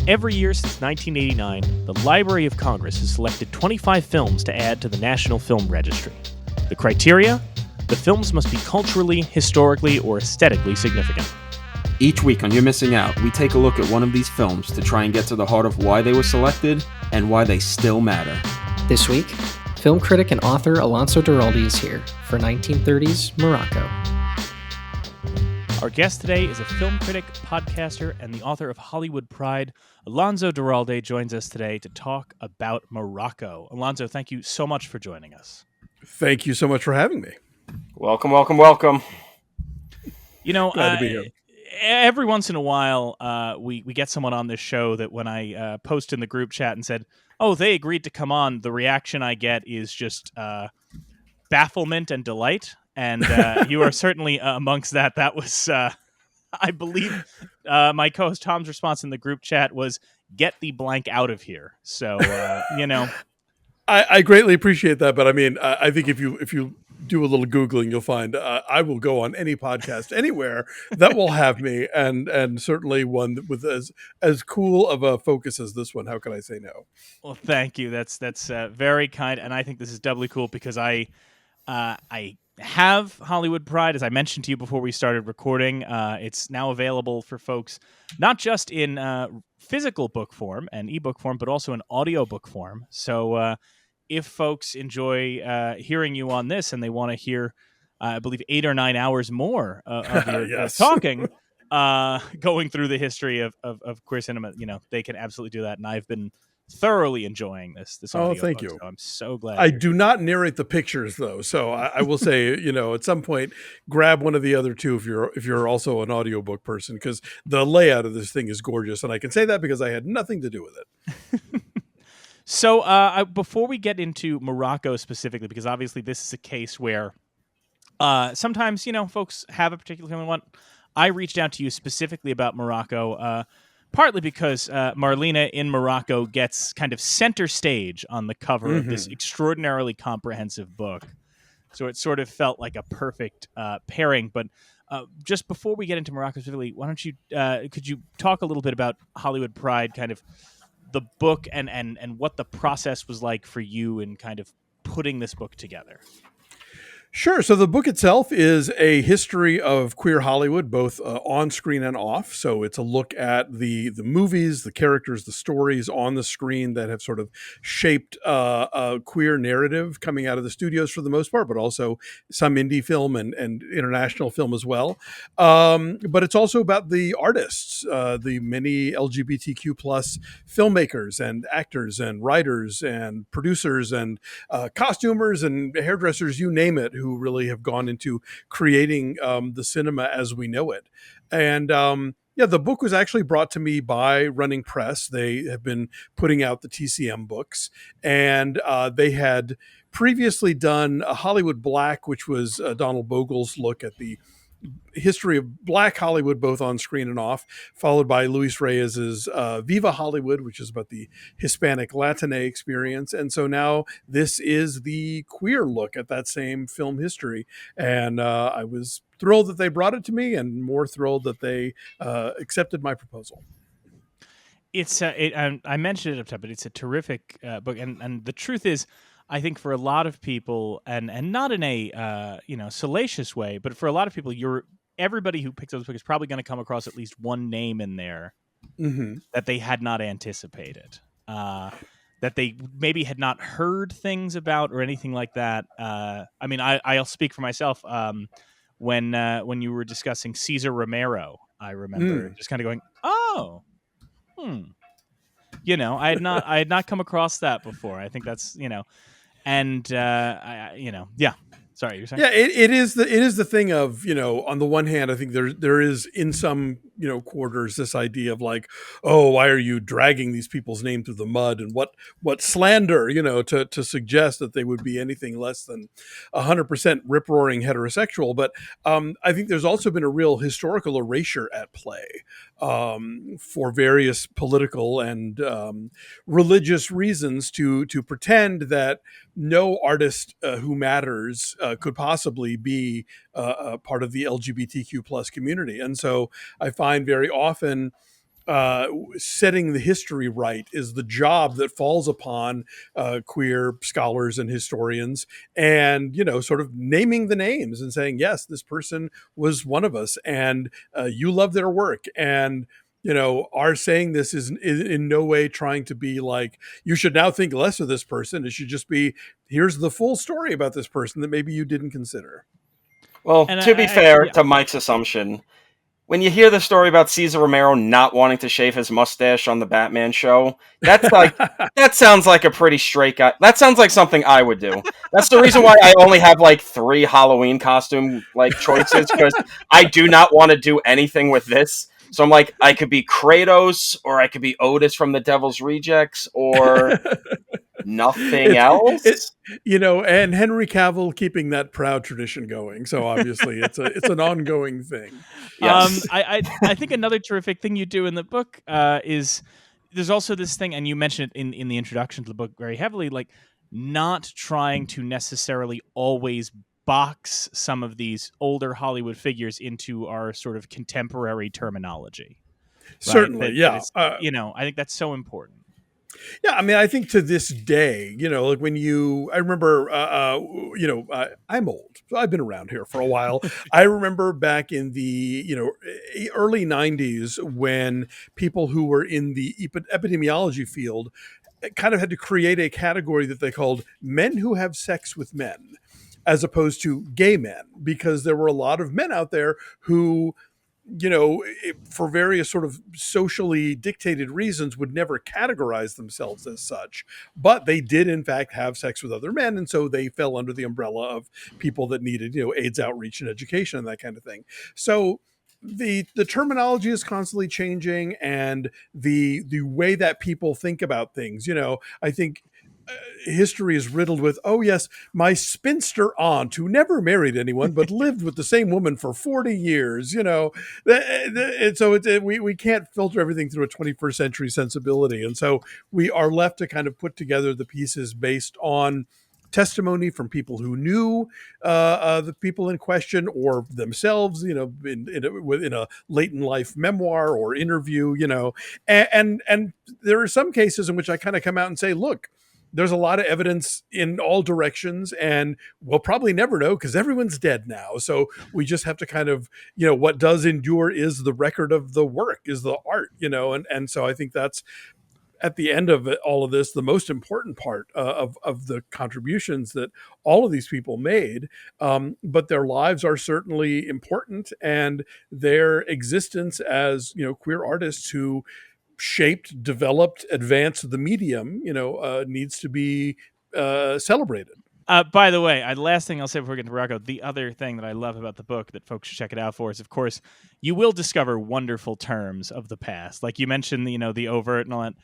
Every year since 1989, the Library of Congress has selected 25 films to add to the National Film Registry. The criteria? The films must be culturally, historically, or aesthetically significant. Each week on You're Missing Out, we take a look at one of these films to try and get to the heart of why they were selected and why they still matter. This week, film critic and author Alonso Duralde is here for 1930s Morocco. Our guest today is a film critic, podcaster, and the author of Hollywood Pride. Alonso Duralde joins us today to talk about Morocco. Alonso, thank you so much for joining us. Thank you so much for having me. Welcome, welcome, welcome. You know, Glad to be here. Every once in a while, we get someone on this show that when I post in the group chat and said, oh, they agreed to come on, the reaction I get is just bafflement and delight. And you are certainly amongst that. That was, I believe, my co-host Tom's response in the group chat was, get the blank out of here. So, you know. I greatly appreciate that. But I mean, I think if you do a little Googling, you'll find I will go on any podcast anywhere that will have me. And certainly one with as cool of a focus as this one. How can I say no? Well, thank you. That's very kind. And I think this is doubly cool because I have Hollywood Pride, as I mentioned to you before we started recording. It's now available for folks, not just in physical book form and ebook form, but also in audiobook form. So if folks enjoy hearing you on this and they want to hear, I believe, 8 or 9 hours more of your Yes. talking, going through the history of queer cinema, you know, they can absolutely do that. And I've been thoroughly enjoying this Oh, audio thank book, you. so I'm so glad. I do not narrate the pictures though, so I will say, you know, at some point, grab one of the other two if you're also an audiobook person, because the layout of this thing is gorgeous, and I can say that because I had nothing to do with it. So before we get into Morocco specifically, because obviously this is a case where sometimes, you know, folks have a particular film they want. I reached out to you specifically about Morocco, partly because Marlene in Morocco gets kind of center stage on the cover of this extraordinarily comprehensive book. So it sort of felt like a perfect pairing. But just before we get into Morocco specifically, why don't you could you talk a little bit about Hollywood Pride, kind of the book and what the process was like for you in kind of putting this book together? Sure. So the book itself is a history of queer Hollywood, both on screen and off. So it's a look at the movies, the characters, the stories on the screen that have sort of shaped a queer narrative coming out of the studios for the most part, but also some indie film and international film as well. But it's also about the artists, the many LGBTQ plus filmmakers and actors and writers and producers and costumers and hairdressers, you name it, who really have gone into creating the cinema as we know it. And the book was actually brought to me by Running Press. They have been putting out the TCM books, and they had previously done a Hollywood Black, which was Donald Bogle's look at the history of Black Hollywood, both on screen and off, followed by Luis Reyes's Viva Hollywood, which is about the Hispanic Latine experience. And so now this is the queer look at that same film history. And I was thrilled that they brought it to me, and more thrilled that they accepted my proposal. It's I mentioned it up top, but it's a terrific book. And the truth is, I think for a lot of people, and not in a salacious way, but for a lot of people, everybody who picks up this book is probably going to come across at least one name in there that they had not anticipated, that they maybe had not heard things about or anything like that. I mean, I'll speak for myself. When you were discussing Cesar Romero, I remember just kind of going, oh, you know, I had not come across that before. I think that's, you know. And sorry, you're saying? Yeah, it is the thing of, you know, on the one hand, I think there is in some, you know, quarters this idea of like, oh, why are you dragging these people's name through the mud, and what slander, you know, to suggest that they would be anything less than 100% rip roaring heterosexual. But I think there's also been a real historical erasure at play for various political and religious reasons to pretend that no artist who matters could possibly be part of the LGBTQ plus community. And so I find very often setting the history right is the job that falls upon queer scholars and historians, and sort of naming the names and saying, yes, this person was one of us, and you love their work, and our saying this is in no way trying to be like, you should now think less of this person. It should just be, here's the full story about this person that maybe you didn't consider. Well, And to be fair to Mike's assumption, when you hear the story about Cesar Romero not wanting to shave his mustache on the Batman show, that's like that sounds like a pretty straight guy. That sounds like something I would do. That's the reason why I only have like 3 Halloween costume choices, because I do not want to do anything with this. So I'm like, I could be Kratos, or I could be Otis from the Devil's Rejects, or nothing else. And Henry Cavill keeping that proud tradition going. So obviously it's an ongoing thing. Yes. I think another terrific thing you do in the book is there's also this thing, and you mentioned it in the introduction to the book very heavily, like not trying to necessarily always box some of these older Hollywood figures into our sort of contemporary terminology. Certainly, yeah. I think that's so important. Yeah, I mean, I think to this day, like when I remember, I'm old, so I've been around here for a while. I remember back in the, early 90s when people who were in the epidemiology field kind of had to create a category that they called men who have sex with men, as opposed to gay men, because there were a lot of men out there who, for various sort of socially dictated reasons, would never categorize themselves as such, but they did in fact have sex with other men, and so they fell under the umbrella of people that needed, AIDS outreach and education and that kind of thing. So the terminology is constantly changing, and the way that people think about things. I think history is riddled with, oh yes, my spinster aunt who never married anyone but lived with the same woman for 40 years, and so we can't filter everything through a 21st century sensibility. And so we are left to kind of put together the pieces based on testimony from people who knew the people in question, or themselves, in a late in life memoir or interview, and there are some cases in which I kind of come out and say, look, there's a lot of evidence in all directions, and we'll probably never know because everyone's dead now. So we just have to kind of, what does endure is the record of the work, is the art, and so I think that's, at the end of all of this, the most important part of the contributions that all of these people made. But their lives are certainly important, and their existence as, queer artists who shaped, developed, advanced the medium, needs to be celebrated. By the way, last thing I'll say before we get to Morocco, the other thing that I love about the book that folks should check it out for is, of course, you will discover wonderful terms of the past. Like you mentioned, the overt and all that.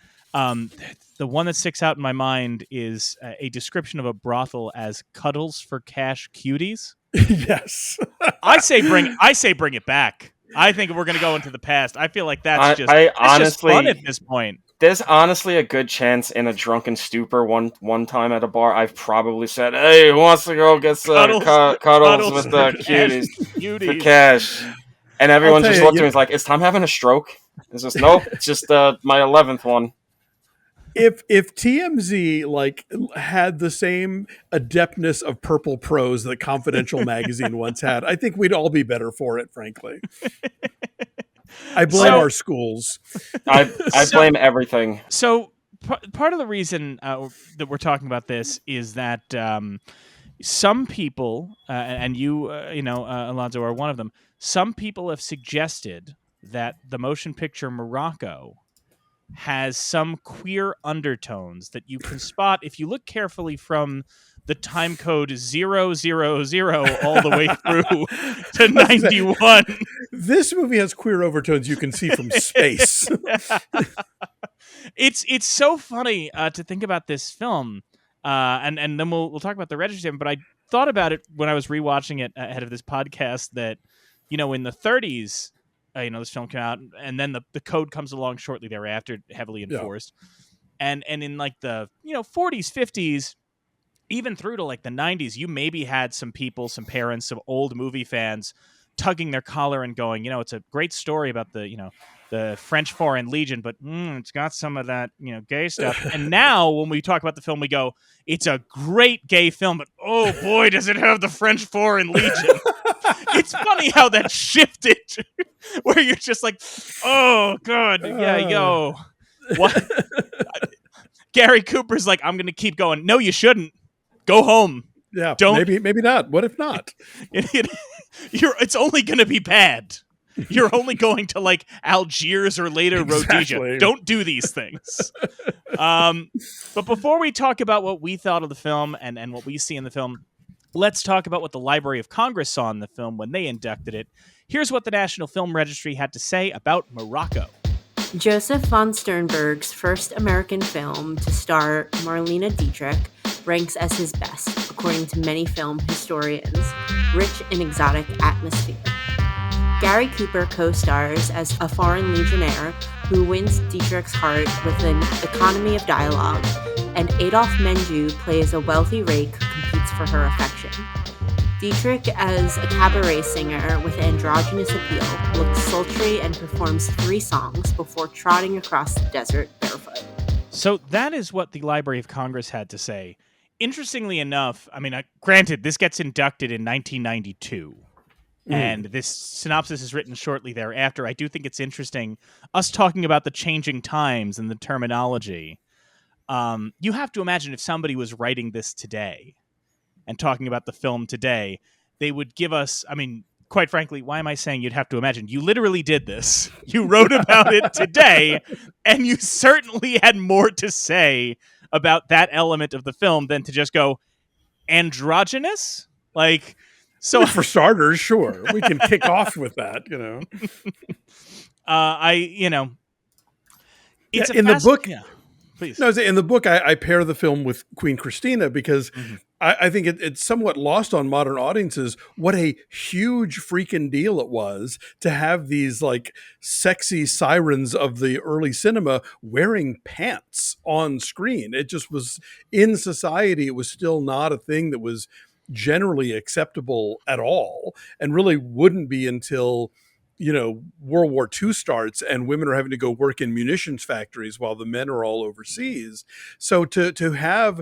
The one that sticks out in my mind is a description of a brothel as cuddles for cash cuties. Yes. I say bring it back. I think we're going to go into the past. I feel like that's just fun at this point. There's honestly a good chance in a drunken stupor one time at a bar, I've probably said, "Hey, who wants to go get some cuddles with the cuties for cash?" And everyone just looked at me like, "Is Tom having a stroke?" It's just, nope, it's just my 11th one. If TMZ had the same adeptness of purple prose that Confidential magazine once had, I think we'd all be better for it, frankly. I blame our schools. I blame everything. So part of the reason that we're talking about this is that some people, and you, Alonso, are one of them. Some people have suggested that the motion picture Morocco has some queer undertones that you can spot if you look carefully from the time code 000 all the way through to 91. This movie has queer overtones you can see from space. It's so funny to think about this film, and then we'll talk about the registry. But I thought about it when I was rewatching it ahead of this podcast that, in the 30s, this film came out, and then the code comes along shortly thereafter, heavily enforced. Yeah. And in like the 40s, 50s, even through to like the 90s, you maybe had some people, some parents, some old movie fans tugging their collar and going, it's a great story about the French Foreign Legion, but it's got some of that, gay stuff. And now when we talk about the film, we go, it's a great gay film, but oh boy, does it have the French Foreign Legion. It's funny how that shifted, where you're just like, oh god, yeah, yo, what? Gary Cooper's like, I'm going to keep going. No, you shouldn't. Go home. Yeah, Don't. Maybe not. What if not? It's only going to be bad. You're only going to like Algiers or later Rhodesia. Don't do these things. But before we talk about what we thought of the film and what we see in the film, let's talk about what the Library of Congress saw in the film when they inducted it. Here's what the National Film Registry had to say about Morocco. Joseph von Sternberg's first American film to star Marlene Dietrich ranks as his best, according to many film historians, rich in exotic atmosphere. Gary Cooper co-stars as a foreign legionnaire who wins Dietrich's heart with an economy of dialogue, and Adolphe Menjou plays a wealthy rake who competes for her affection. Dietrich, as a cabaret singer with androgynous appeal, looks sultry and performs 3 songs before trotting across the desert barefoot. So that is what the Library of Congress had to say. Interestingly enough, I mean, granted, this gets inducted in 1992. And this synopsis is written shortly thereafter. I do think it's interesting, us talking about the changing times and the terminology. You have to imagine if somebody was writing this today and talking about the film today, they would give us, I mean, quite frankly, why am I saying you'd have to imagine? You literally did this. You wrote about it today, and you certainly had more to say about that element of the film than to just go, androgynous? Like... So for starters, sure, we can kick off with that. It's in the book. Yeah, please. No, in the book, I pair the film with Queen Christina because I think it's somewhat lost on modern audiences what a huge freaking deal it was to have these like sexy sirens of the early cinema wearing pants on screen. It just was in society. It was still not a thing that was generally acceptable at all, and really wouldn't be until World War II starts and women are having to go work in munitions factories while the men are all overseas. So to have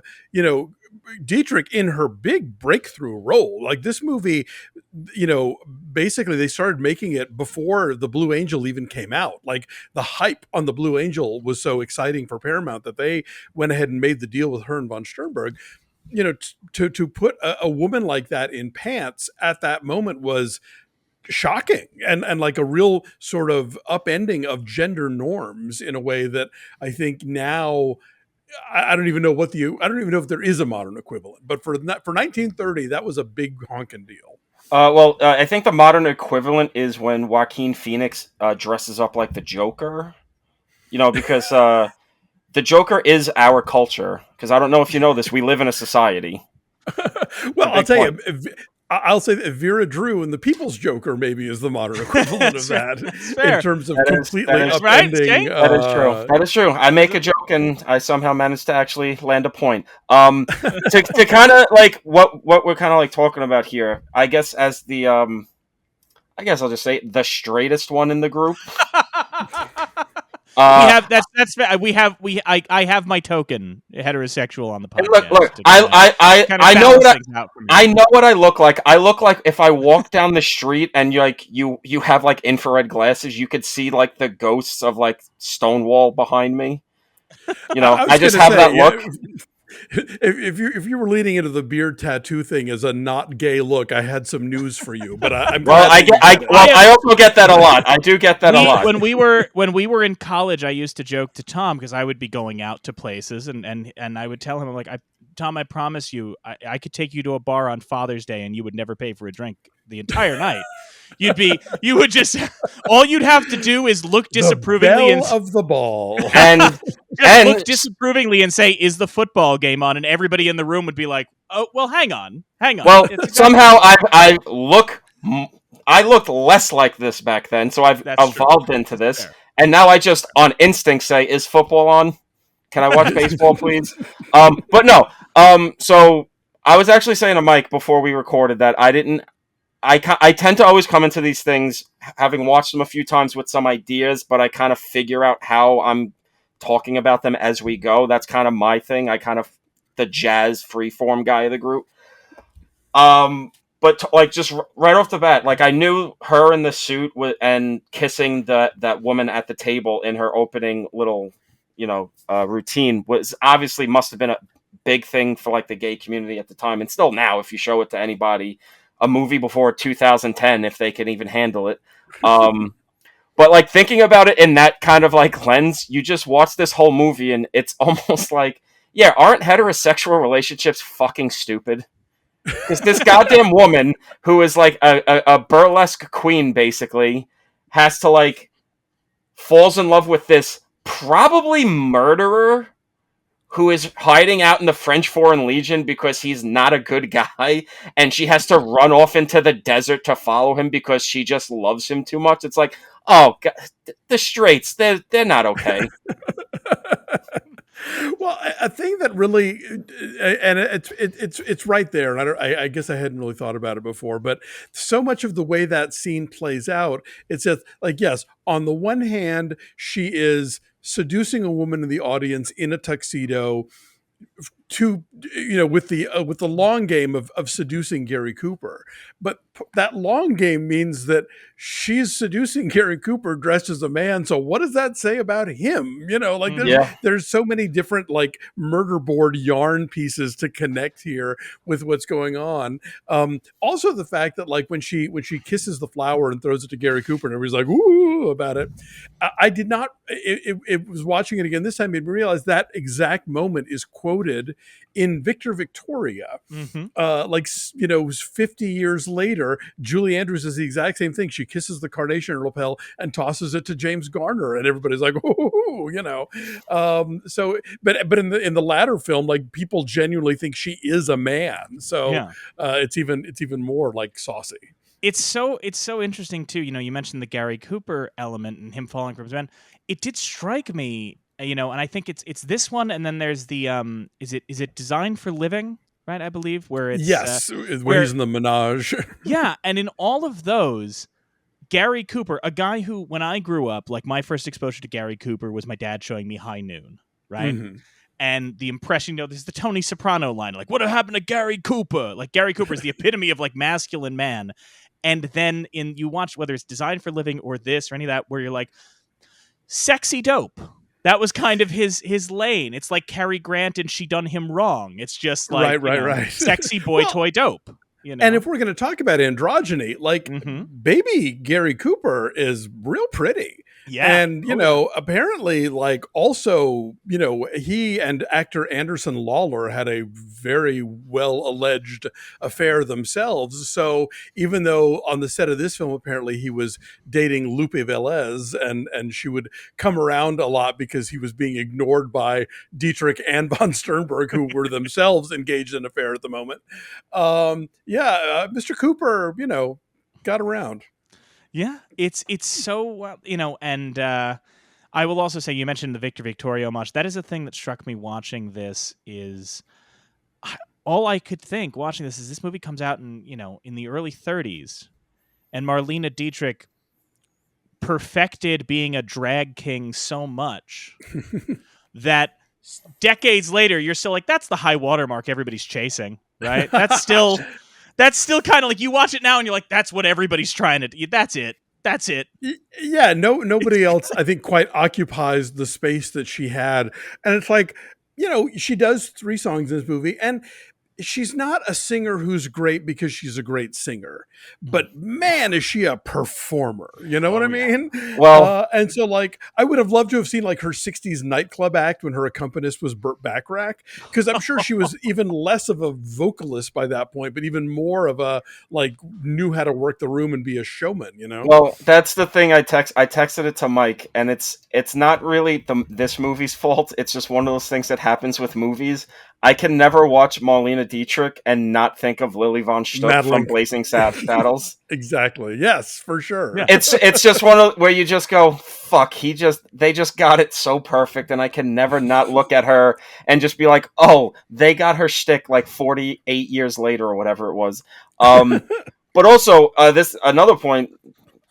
Dietrich in her big breakthrough role, like this movie, basically they started making it before the Blue Angel even came out. Like the hype on the Blue Angel was so exciting for Paramount that they went ahead and made the deal with her and von Sternberg. To put a woman like that in pants at that moment was shocking and like a real sort of upending of gender norms in a way that I think now I don't even know if there is a modern equivalent, but for 1930 that was a big honking deal. I think the modern equivalent is when Joaquin Phoenix dresses up like the Joker, because the Joker is our culture, because I don't know if you know this, we live in a society. Well, I'll tell you, I'll say that Vera Drew and the People's Joker maybe is the modern equivalent of that in terms of completely upending. That is true. That is true. I make a joke and I somehow managed to actually land a point. To kind of like what we're kind of like talking about here, I guess as the I guess I'll just say the straightest one in the group. I have my token heterosexual on the podcast. Look, I know what I look like. I look like if I walk down the street and you have like infrared glasses, you could see like the ghosts of like Stonewall behind me. I just have that look. If you were leaning into the beard tattoo thing as a not gay look, I had some news for you. But I also get that a lot. I do get that a lot. When we were in college, I used to joke to Tom because I would be going out to places and I would tell him, I'm like, Tom, I promise you, I could take you to a bar on Father's Day and you would never pay for a drink the entire night. You would just, all you'd have to do is look disapprovingly of the ball and look disapprovingly and say, "Is the football game on?" And everybody in the room would be like, "Oh, well, hang on." Well, somehow I looked less like this back then, so I've evolved into this, and now I just on instinct say, "Is football on? Can I watch baseball, please?" But no. So I was actually saying to Mike before we recorded that I didn't I tend to always come into these things having watched them a few times with some ideas, but I kind of figure out how I'm talking about them as we go. That's kind of my thing. I kind of the jazz freeform guy of the group. But like just right off the bat, like I knew her in the suit and kissing that woman at the table in her opening little, routine was obviously must have been a big thing for like the gay community at the time, and still now if you show it to anybody, a movie before 2010, if they can even handle it. But like thinking about it in that kind of like lens, you just watch this whole movie and it's almost like, yeah, aren't heterosexual relationships fucking stupid? Because this goddamn woman, who is like a burlesque queen, basically, has to like falls in love with this probably murderer who is hiding out in the French Foreign Legion because he's not a good guy, and she has to run off into the desert to follow him because she just loves him too much. It's like, oh, God, the straights, they're not okay. Well, a thing that really, and it's right there, and I guess I hadn't really thought about it before, but so much of the way that scene plays out, it's just like, yes, on the one hand, she is seducing a woman in the audience in a tuxedo to, with the long game of seducing Gary Cooper, but that long game means that she's seducing Gary Cooper dressed as a man. So what does that say about him? Like there's so many different like murder board yarn pieces to connect here with what's going on. Also the fact that like when she kisses the flower and throws it to Gary Cooper and everybody's like ooh about it, I did not. It was watching it again this time made me realize that exact moment is quoted in Victor Victoria. 50 years later, Julie Andrews does the exact same thing. She kisses the carnation lapel and tosses it to James Garner, and everybody's like, "Ooh," So, but in the latter film, like people genuinely think she is a man. So it's even more like saucy. It's so interesting too. You mentioned the Gary Cooper element and him falling from his man. It did strike me, and I think it's this one, and then there's the is it Designed for Living, right? I believe where it's where he's in the menage. Yeah, and in all of those, Gary Cooper, a guy who when I grew up, like my first exposure to Gary Cooper was my dad showing me High Noon, right? Mm-hmm. And the impression, there's the Tony Soprano line, like, what happened to Gary Cooper? Like, Gary Cooper is the epitome of, like, masculine man. And then you watch, whether it's Designed for Living or this or any of that, where you're like, sexy dope. That was kind of his lane. It's like Cary Grant and She Done Him Wrong. It's just like, right. Sexy boy toy dope. And if we're going to talk about androgyny, like, baby Gary Cooper is real pretty. Yeah. And, apparently, like, also, he and actor Anderson Lawler had a very well alleged affair themselves. So even though on the set of this film, apparently he was dating Lupe Velez and she would come around a lot because he was being ignored by Dietrich and von Sternberg, who were themselves engaged in an affair at the moment. Mr. Cooper, got around. Yeah, it's so, and I will also say, you mentioned the Victor Victoria homage. That is a thing that struck me watching this is, all I could think watching this is this movie comes out in the early 30s, and Marlene Dietrich perfected being a drag king so much that decades later, you're still like, that's the high watermark everybody's chasing, right? That's still kind of like, you watch it now and you're like, that's what everybody's trying to do. That's it. Yeah, nobody else, I think, quite occupies the space that she had. And it's like, she does 3 songs in this movie, and she's not a singer who's great because she's a great singer, but man, is she a performer. You know what I mean? Well, and so like, I would have loved to have seen like her 60s nightclub act when her accompanist was Burt Bacharach, because I'm sure she was even less of a vocalist by that point, but even more of a, like, knew how to work the room and be a showman, Well, that's the thing. I texted it to Mike, and it's not really this movie's fault. It's just one of those things that happens with movies. I can never watch Marlene Dietrich and not think of Lily Von Stuck from Blazing Saddles. Exactly. Yes, for sure. Yeah. It's just one of where you just go, fuck, they just got it so perfect, and I can never not look at her and just be like, oh, they got her shtick like 48 years later or whatever it was. But also, this another point,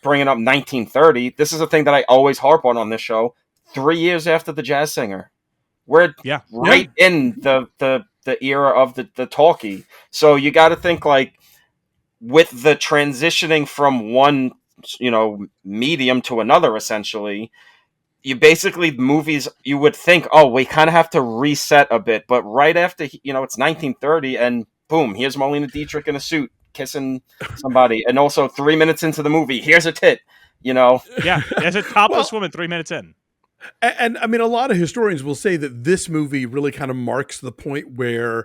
bringing up 1930. This is a thing that I always harp on this show. 3 years after the Jazz Singer, we're Yeah. right in the era of the talkie. So you got to think like with the transitioning from one medium to another, essentially. You basically movies you would think, oh, we kind of have to reset a bit, but right after it's 1930, and boom, here's Marlene Dietrich in a suit kissing somebody, and also 3 minutes into the movie, here's a tit. Yeah, there's a topless Well, woman 3 minutes in. and I mean, a lot of historians will say that this movie really kind of marks the point where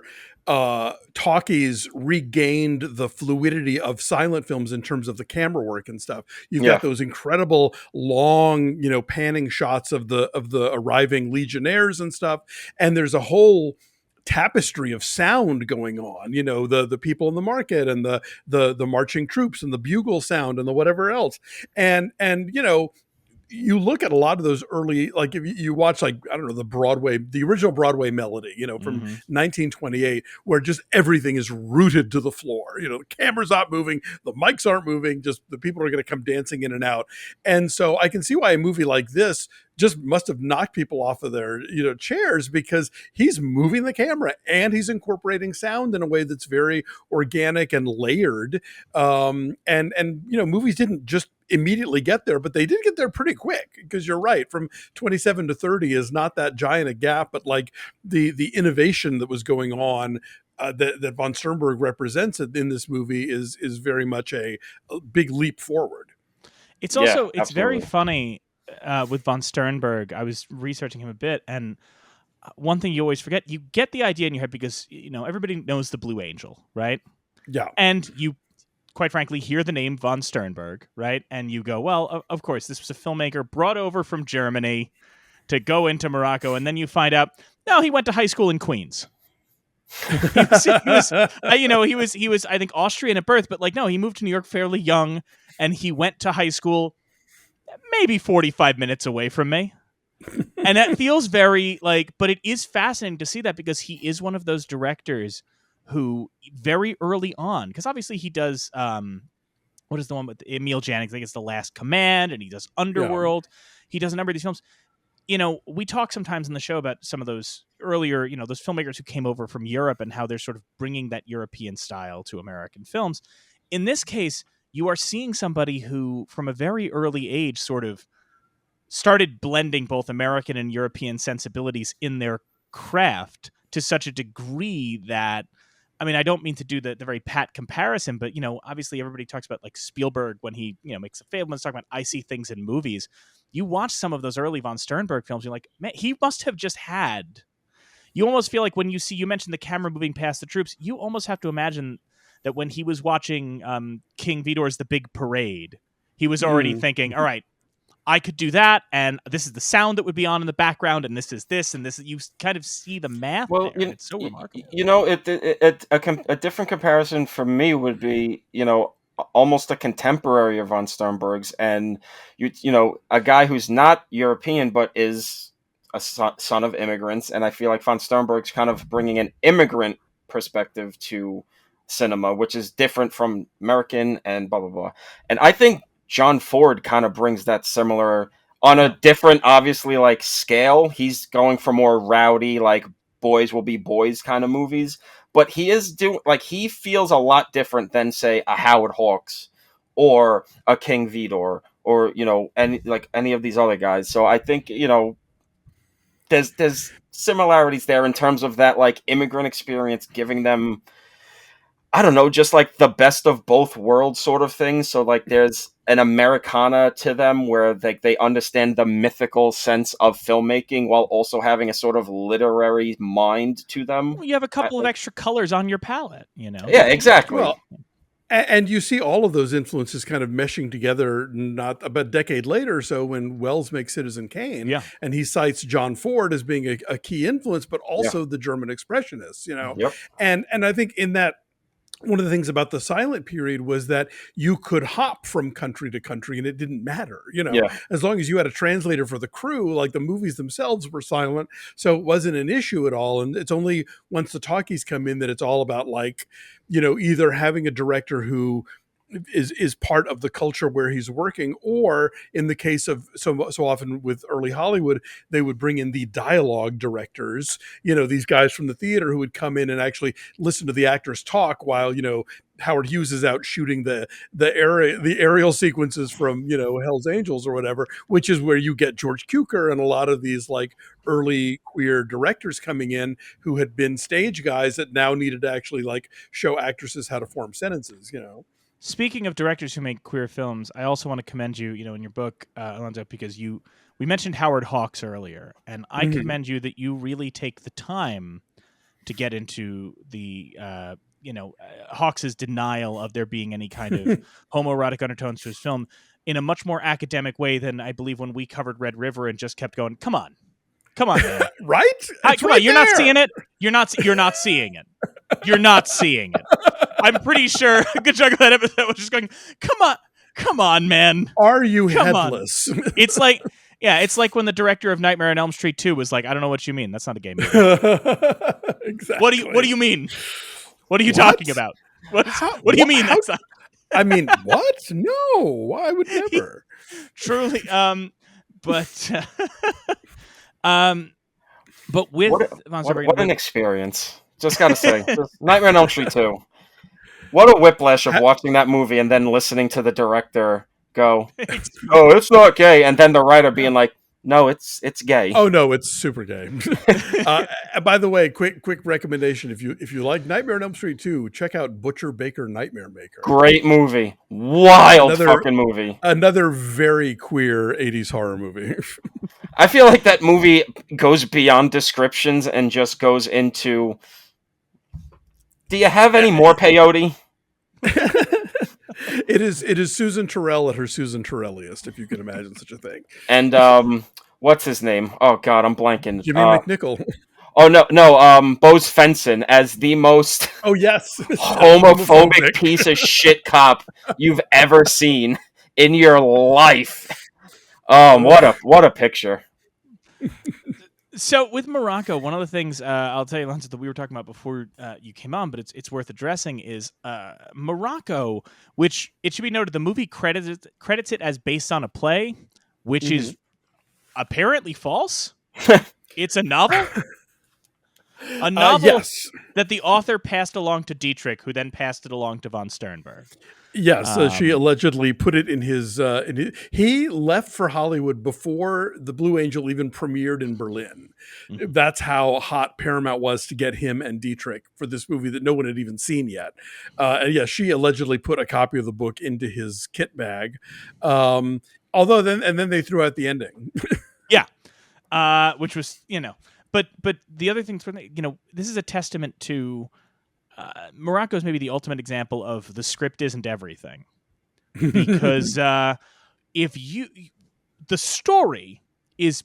talkies regained the fluidity of silent films in terms of the camera work and stuff. You've Yeah, got those incredible long, panning shots of the arriving legionnaires and stuff, and there's a whole tapestry of sound going on. The people in the market and the marching troops and the bugle sound and the whatever else, and you look at a lot of those early, like if you watch, like, I don't know, the original Broadway melody, from Mm-hmm. 1928, where just everything is rooted to the floor. The cameras aren't moving, the mics aren't moving, just the people are going to come dancing in and out. And so I can see why a movie like this just must have knocked people off of their chairs, because he's moving the camera and he's incorporating sound in a way that's very organic and layered. And movies didn't just immediately get there, but they did get there pretty quick, because you're right, from 27 to 30 is not that giant a gap, but like the innovation that was going on, that von Sternberg represents in this movie is very much a big leap forward. It's yeah, also it's very absolutely. funny with von Sternberg. I was researching him a bit, and one thing you always forget, you get the idea in your head because everybody knows the Blue Angel, right? Yeah. And you, quite frankly, hear the name von Sternberg, right? And you go, well, of course, this was a filmmaker brought over from Germany to go into Morocco, and then you find out, no, he went to high school in Queens. He was I think Austrian at birth, but like no, he moved to New York fairly young, and he went to high school maybe 45 minutes away from me. And that feels very like, but it is fascinating to see that, because he is one of those directors who very early on, because obviously he does what is the one with Emil Jannings? I think it's The Last Command, and he does Yeah. Underworld. He does a number of these films. We talk sometimes in the show about some of those earlier, those filmmakers who came over from Europe and how they're sort of bringing that European style to American films. In this case, you are seeing somebody who, from a very early age, sort of started blending both American and European sensibilities in their craft to such a degree that, I mean, I don't mean to do the very pat comparison, but obviously everybody talks about like Spielberg when he makes a Fableman's talking about I see things in movies. You watch some of those early von Sternberg films, you're like, man, he must have just had. You almost feel like when you mentioned the camera moving past the troops, you almost have to imagine that when he was watching King Vidor's The Big Parade, he was already thinking, all right, I could do that, and this is the sound that would be on in the background, and this is this, and this. You kind of see the math Well, there. It's so remarkable. a different comparison for me would be, almost a contemporary of von Sternberg's, and a guy who's not European but is a son of immigrants, and I feel like von Sternberg's kind of bringing an immigrant perspective to cinema, which is different from American and blah blah blah. And I think John Ford kind of brings that similar on a different, obviously, like scale. He's going for more rowdy, like boys will be boys kind of movies, but he is doing like he feels a lot different than say a Howard Hawks or a King Vidor or any of these other guys. So I think there's similarities there in terms of that like immigrant experience giving them, I don't know, just like the best of both worlds sort of thing. So like there's an Americana to them where they understand the mythical sense of filmmaking while also having a sort of literary mind to them. Well, you have a couple of extra colors on your palette, Yeah, exactly. Well, and you see all of those influences kind of meshing together, not about a decade later or so, when Wells makes Citizen Kane, Yeah. and he cites John Ford as being a key influence, but Yeah. also the German expressionists, Yep. and I think in that, one of the things about the silent period was that you could hop from country to country and it didn't matter, Yeah. as long as you had a translator for the crew. Like, the movies themselves were silent, so it wasn't an issue at all. And it's only once the talkies come in that it's all about, like, either having a director who is part of the culture where he's working. Or in the case of so often with early Hollywood, they would bring in the dialogue directors, these guys from the theater who would come in and actually listen to the actors talk while Howard Hughes is out shooting the aerial sequences from Hell's Angels or whatever, which is where you get George Cukor and a lot of these like early queer directors coming in who had been stage guys that now needed to actually like show actresses how to form sentences. Speaking of directors who make queer films, I also want to commend you, in your book, Alonso, because we mentioned Howard Hawks earlier, and I commend you that you really take the time to get into the Hawks's denial of there being any kind of homoerotic undertones to his film in a much more academic way than I believe when we covered Red River and just kept going, come on, man. Right? Come on, you're not seeing it. You're not seeing it. You're not seeing it. I'm pretty sure a good chunk of that episode was just going, come on, man. Are you Come headless? It's like, it's like when the director of Nightmare on Elm Street 2 was like, I don't know what you mean. That's not a gay movie. Exactly. What do you mean? What are you talking about? What do you mean? That's not... I mean, what? No, I would never. Truly. But with what an experience. Just gotta say, Nightmare on Elm Street 2. What a whiplash of watching that movie and then listening to the director go, "Oh, it's not gay," and then the writer being like, "No, it's gay." Oh no, it's super gay. By the way, quick recommendation: if you like Nightmare on Elm Street 2, check out Butcher Baker Nightmare Maker. Great movie, wild fucking movie. Another very queer 80s horror movie. I feel like that movie goes beyond descriptions and just goes into. Do you have any more peyote? It is Susan Terrell at her Susan Terrelliest, if you can imagine such a thing. And what's his name? Oh God, I'm blanking. Jimmy McNichol. Oh no, Bose Fenton as the most homophobic piece of shit cop you've ever seen in your life. What a picture. So with Morocco, one of the things I'll tell you, Alonso, that we were talking about before you came on, but it's worth addressing is Morocco, which it should be noted the movie credits it as based on a play, which is apparently false. It's a novel. A novel yes. that the author passed along to Dietrich, who then passed it along to von Sternberg. Yes, she allegedly put it in his. He left for Hollywood before The Blue Angel even premiered in Berlin. Mm-hmm. That's how hot Paramount was to get him and Dietrich for this movie that no one had even seen yet. And yeah, she allegedly put a copy of the book into his kit bag. Although then they threw out the ending. Yeah, which was But the other things, this is a testament to Morocco's maybe the ultimate example of the script isn't everything, because the story is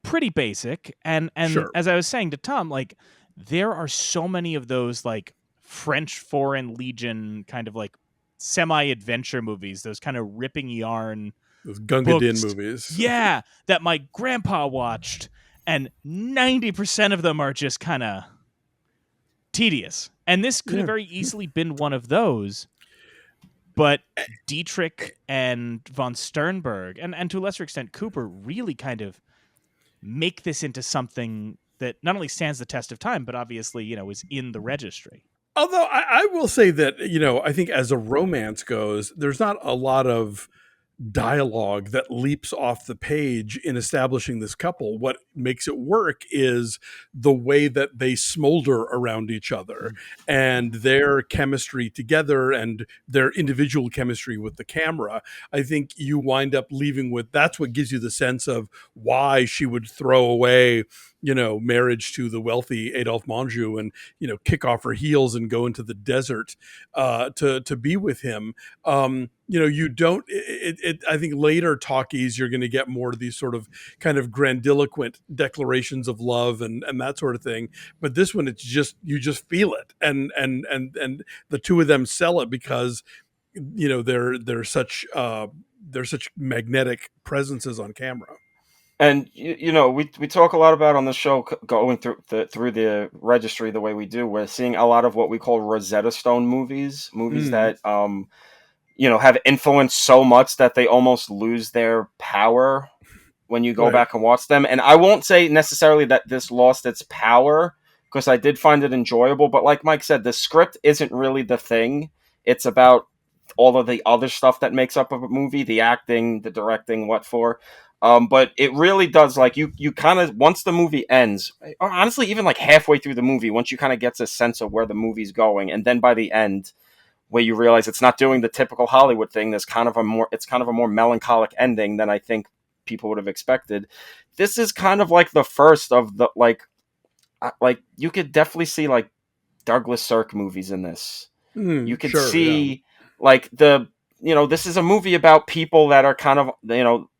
pretty basic, and sure. As I was saying to Tom, like there are so many of those like French Foreign Legion kind of like semi-adventure movies, those kind of ripping yarn, those Gunga Din movies, that my grandpa watched. And 90% of them are just kind of tedious. And this could have very easily been one of those. But Dietrich and von Sternberg, and to a lesser extent Cooper, really kind of make this into something that not only stands the test of time, but obviously, is in the registry. Although I will say that, I think as a romance goes, there's not a lot of dialogue that leaps off the page in establishing this couple. What makes it work is the way that they smolder around each other and their chemistry together and their individual chemistry with the camera. I think you wind up leaving with, that's what gives you the sense of why she would throw away marriage to the wealthy Adolphe Menjou and, kick off her heels and go into the desert to be with him. You don't, I think later talkies, you're going to get more of these sort of kind of grandiloquent declarations of love and that sort of thing. But this one, it's just, you just feel it. And the two of them sell it because, they're such magnetic presences on camera. And we talk a lot about on the show going through the registry the way we do. We're seeing a lot of what we call Rosetta Stone movies that have influenced so much that they almost lose their power when you go Right. back and watch them. And I won't say necessarily that this lost its power, because I did find it enjoyable. But like Mike said, the script isn't really the thing. It's about all of the other stuff that makes up a movie, the acting, the directing, what for. But it really does, like, you kind of, once the movie ends, or honestly, even like halfway through the movie, once you kind of get a sense of where the movie's going, and then by the end, where you realize it's not doing the typical Hollywood thing, it's kind of a more melancholic ending than I think people would have expected. This is kind of like the first of the, like you could definitely see like Douglas Sirk movies in this. You could Sure. Yeah. see like this is a movie about people that are kind of,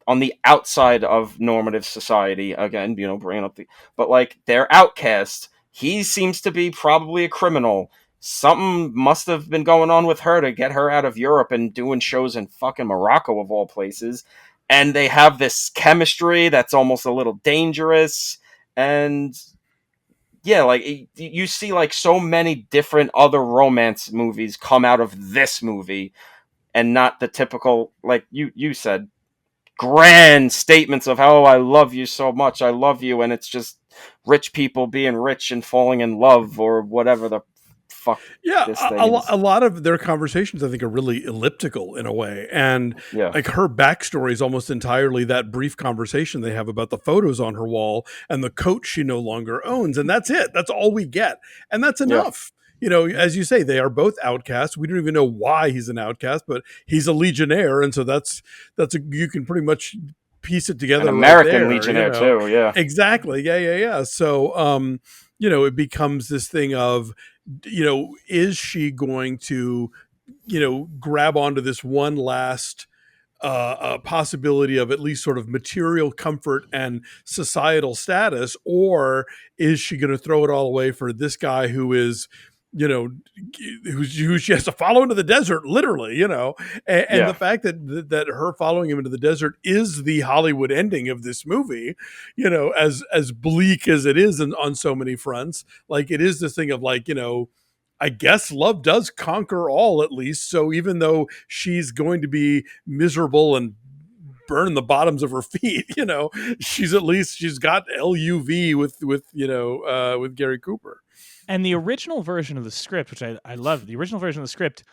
on the outside of normative society, again, bringing up but like they're outcasts. He seems to be probably a criminal. Something must have been going on with her to get her out of Europe and doing shows in fucking Morocco of all places. And they have this chemistry that's almost a little dangerous. And yeah, like you see like so many different other romance movies come out of this movie, and not the typical, like you said, grand statements of how, I love you so much, I love you, and it's just rich people being rich and falling in love, or whatever the fuck Yeah, this thing is. a lot of their conversations, I think, are really elliptical in a way. And Yeah. like her backstory is almost entirely that brief conversation they have about the photos on her wall and the coat she no longer owns. And that's it. That's all we get. And that's Yeah. enough. As you say, they are both outcasts. We don't even know why he's an outcast, but he's a legionnaire. And so you can pretty much piece it together. An American right there, legionnaire too, yeah. Exactly. Yeah. So, it becomes this thing of, is she going to, grab onto this one last possibility of at least sort of material comfort and societal status, or is she going to throw it all away for this guy who is, who she has to follow into the desert, literally, and Yeah. the fact that her following him into the desert is the Hollywood ending of this movie, as bleak as it is on so many fronts. Like, it is this thing of like, I guess love does conquer all, at least. So even though she's going to be miserable and burn the bottoms of her feet, she's got LUV with Gary Cooper. And the original version of the script, which I love, the original version of the script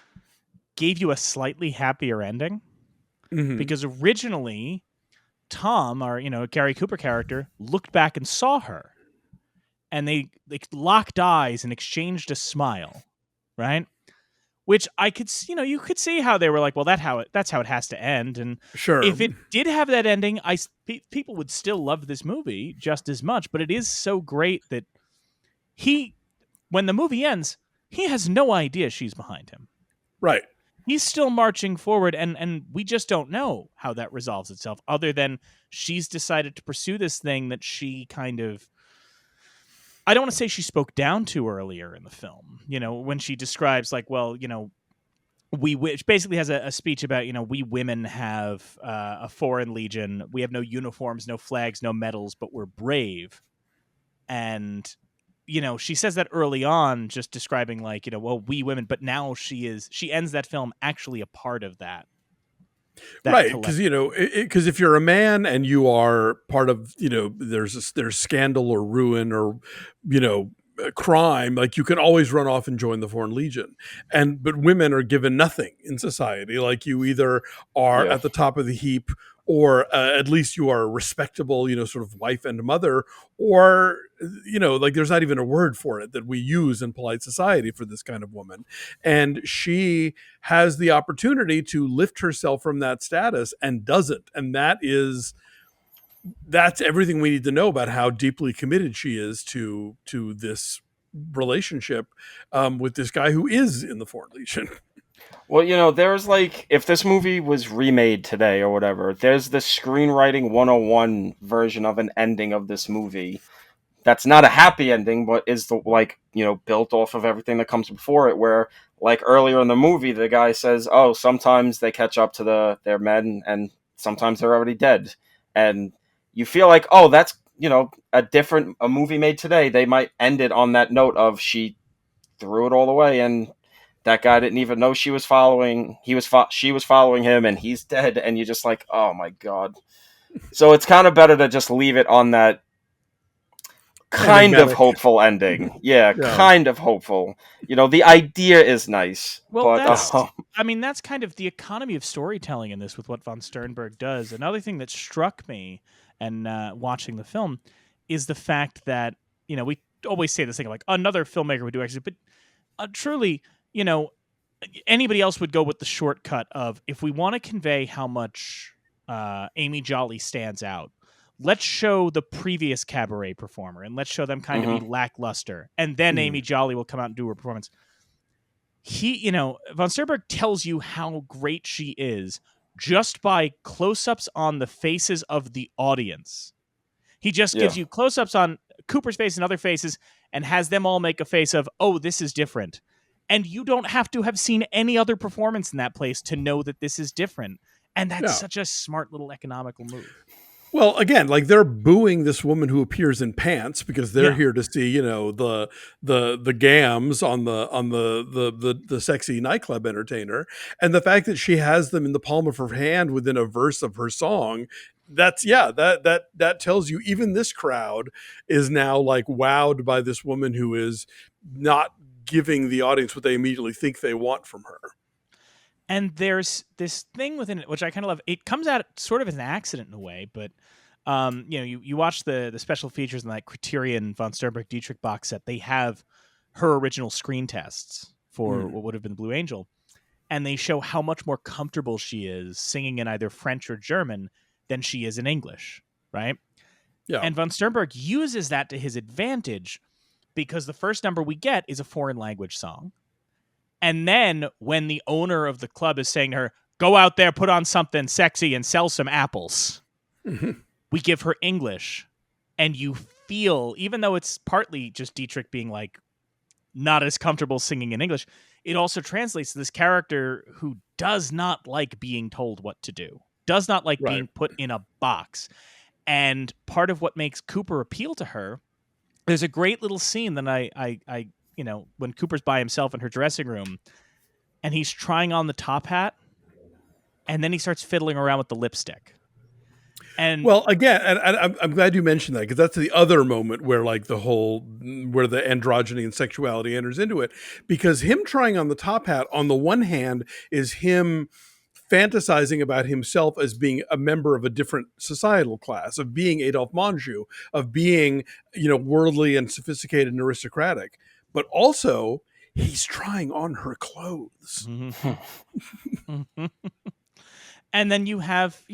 gave you a slightly happier ending. Mm-hmm. Because originally Tom, our Gary Cooper character, looked back and saw her, and they locked eyes and exchanged a smile, right? Which I could, you could see how they were like, well, that's how it has to end. And Sure, if it did have that ending, people would still love this movie just as much. But it is so great that when the movie ends, he has no idea she's behind him. Right. He's still marching forward, and we just don't know how that resolves itself, other than she's decided to pursue this thing that she kind of, I don't want to say she spoke down to earlier in the film, when she describes like, well, which basically has a speech about, we women have a foreign legion. We have no uniforms, no flags, no medals, but we're brave. And she says that early on, just describing like, well, we women, but now she ends that film actually a part of that right. Because, because if you're a man and you are part of, there's scandal or ruin or, crime, like you can always run off and join the Foreign Legion. But women are given nothing in society. Like, you either are at the top of the heap, or at least you are a respectable, sort of wife and mother, or, like there's not even a word for it that we use in polite society for this kind of woman. And she has the opportunity to lift herself from that status and doesn't. And that's everything we need to know about how deeply committed she is to this relationship with this guy who is in the Foreign Legion. Well, there's like, if this movie was remade today or whatever, there's the screenwriting 101 version of an ending of this movie that's not a happy ending, but is built off of everything that comes before it, where like earlier in the movie, the guy says, oh, sometimes they catch up to their men and sometimes they're already dead. And you feel like, oh, that's, a movie made today, they might end it on that note of she threw it all away, and that guy didn't even know she was following. She was following him, and he's dead. And you're just like, oh my god. So it's kind of better to just leave it on that kind of hopeful ending. Yeah, kind of hopeful. The idea is nice. Well, but that's kind of the economy of storytelling in this with what von Sternberg does. Another thing that struck me and watching the film is the fact that, we always say this thing like another filmmaker would do actually, but truly, anybody else would go with the shortcut of, if we want to convey how much Amy Jolly stands out, let's show the previous cabaret performer and let's show them kind of be lackluster. And then Amy Jolly will come out and do her performance. Von Sternberg tells you how great she is just by close-ups on the faces of the audience. He just gives you close-ups on Cooper's face and other faces and has them all make a face of, oh, this is different. And you don't have to have seen any other performance in that place to know that this is different. And that's such a smart little economical move. Well, again, like they're booing this woman who appears in pants because they're here to see, the gams on the sexy nightclub entertainer, and the fact that she has them in the palm of her hand within a verse of her song. That tells you even this crowd is now like wowed by this woman who is not giving the audience what they immediately think they want from her. And there's this thing within it, which I kind of love. It comes out sort of as an accident in a way, but you watch the special features in that Criterion von Sternberg Dietrich box set. They have her original screen tests for what would have been Blue Angel, and they show how much more comfortable she is singing in either French or German than she is in English, right? Yeah. And von Sternberg uses that to his advantage because the first number we get is a foreign language song. And then when the owner of the club is saying to her, go out there, put on something sexy and sell some apples, we give her English. And you feel, even though it's partly just Dietrich being like not as comfortable singing in English, it also translates to this character who does not like being told what to do, does not like being put in a box. And part of what makes Cooper appeal to her, there's a great little scene that I when Cooper's by himself in her dressing room and he's trying on the top hat and then he starts fiddling around with the lipstick. And well, again, and I'm glad you mentioned that because that's the other moment where like where the androgyny and sexuality enters into it, because him trying on the top hat on the one hand is him fantasizing about himself as being a member of a different societal class, of being Adolphe Menjou, of being, worldly and sophisticated and aristocratic. But also, he's trying on her clothes. And then you have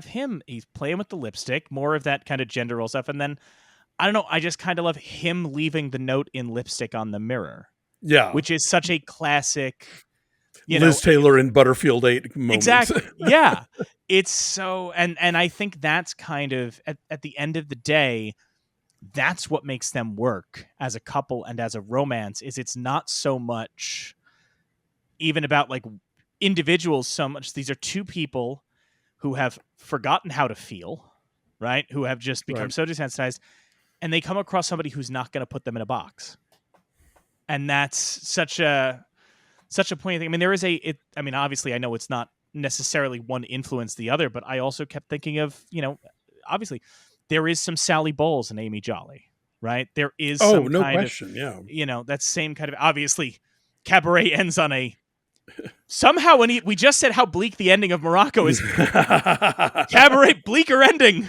him. He's playing with the lipstick, more of that kind of gender role stuff. And then, I don't know, I just kind of love him leaving the note in lipstick on the mirror. Yeah. Which is such a classic... Liz Taylor in Butterfield 8 moment. Exactly. Yeah. It's so... And I think that's kind of, at the end of the day... That's what makes them work as a couple and as a romance. Is it's not so much even about like individuals so much. These are two people who have forgotten how to feel, right? Who have just become so desensitized, and they come across somebody who's not going to put them in a box. And that's such a poignant thing. I mean, there is obviously I know it's not necessarily one influence the other, but I also kept thinking of, obviously there is some Sally Bowles and Amy Jolly, right? There is some no kind question, of, that same kind of, obviously Cabaret ends on a, somehow when we just said how bleak the ending of Morocco is, Cabaret bleaker ending,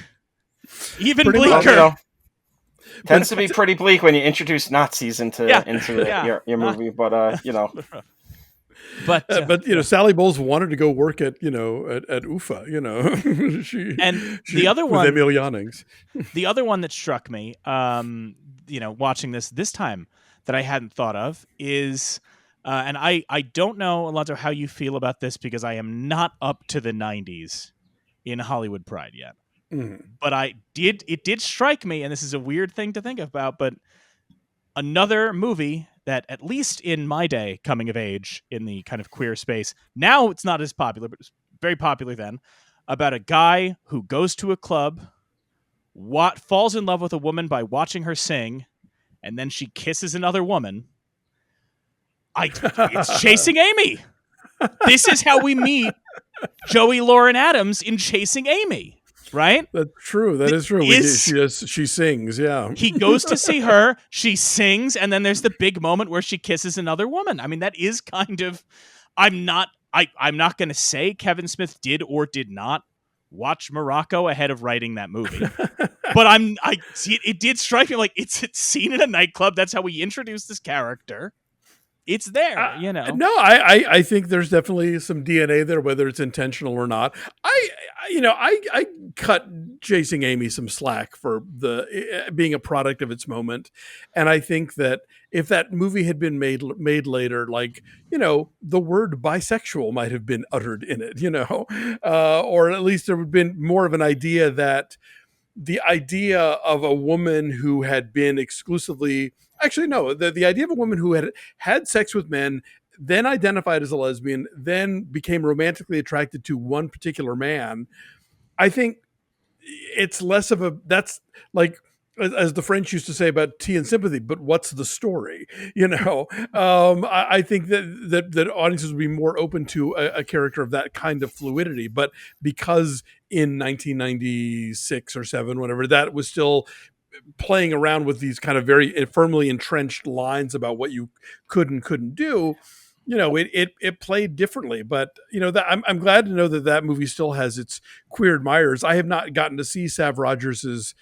even pretty bleaker. Tends to be pretty bleak when you introduce Nazis into your movie, but But Sally Bowles wanted to go work at UFA, the other one, Emil Jannings. The other one that struck me, watching this time that I hadn't thought of is, and I don't know, Alonso, how you feel about this because I am not up to the 90s in Hollywood Pride yet. But it did strike me, and this is a weird thing to think about, but another movie that, at least in my day, coming of age in the kind of queer space, now it's not as popular, but it's very popular then, about a guy who goes to a club, falls in love with a woman by watching her sing, and then she kisses another woman. It's Chasing Amy. This is how we meet Joey Lauren Adams in Chasing Amy, right? That's true. That is true. She sings. Yeah. He goes to see her. She sings, and then there's the big moment where she kisses another woman. I mean, that is kind of. I'm not going to say Kevin Smith did or did not watch Morocco ahead of writing that movie, but it did strike me like it's seen in a nightclub. That's how we introduced this character. It's there, you know. No, I think there's definitely some DNA there, whether it's intentional or not. I cut Chasing Amy some slack for the being a product of its moment, and I think that if that movie had been made later, like, you know, the word bisexual might have been uttered in it, you know, or at least there would have been more of an idea that the idea of a woman who had been exclusively, actually no, the idea of a woman who had sex with men, then identified as a lesbian, then became romantically attracted to one particular man. I think it's less of a, that's like, as the French used to say about tea and sympathy, but what's the story? You know, I think that audiences would be more open to a character of that kind of fluidity. But because in 1996 or 7, whatever, that was still playing around with these kind of very firmly entrenched lines about what you could and couldn't do, you know, it played differently. But, you know, that I'm glad to know that movie still has its queer admirers. I have not gotten to see Sav Rogers's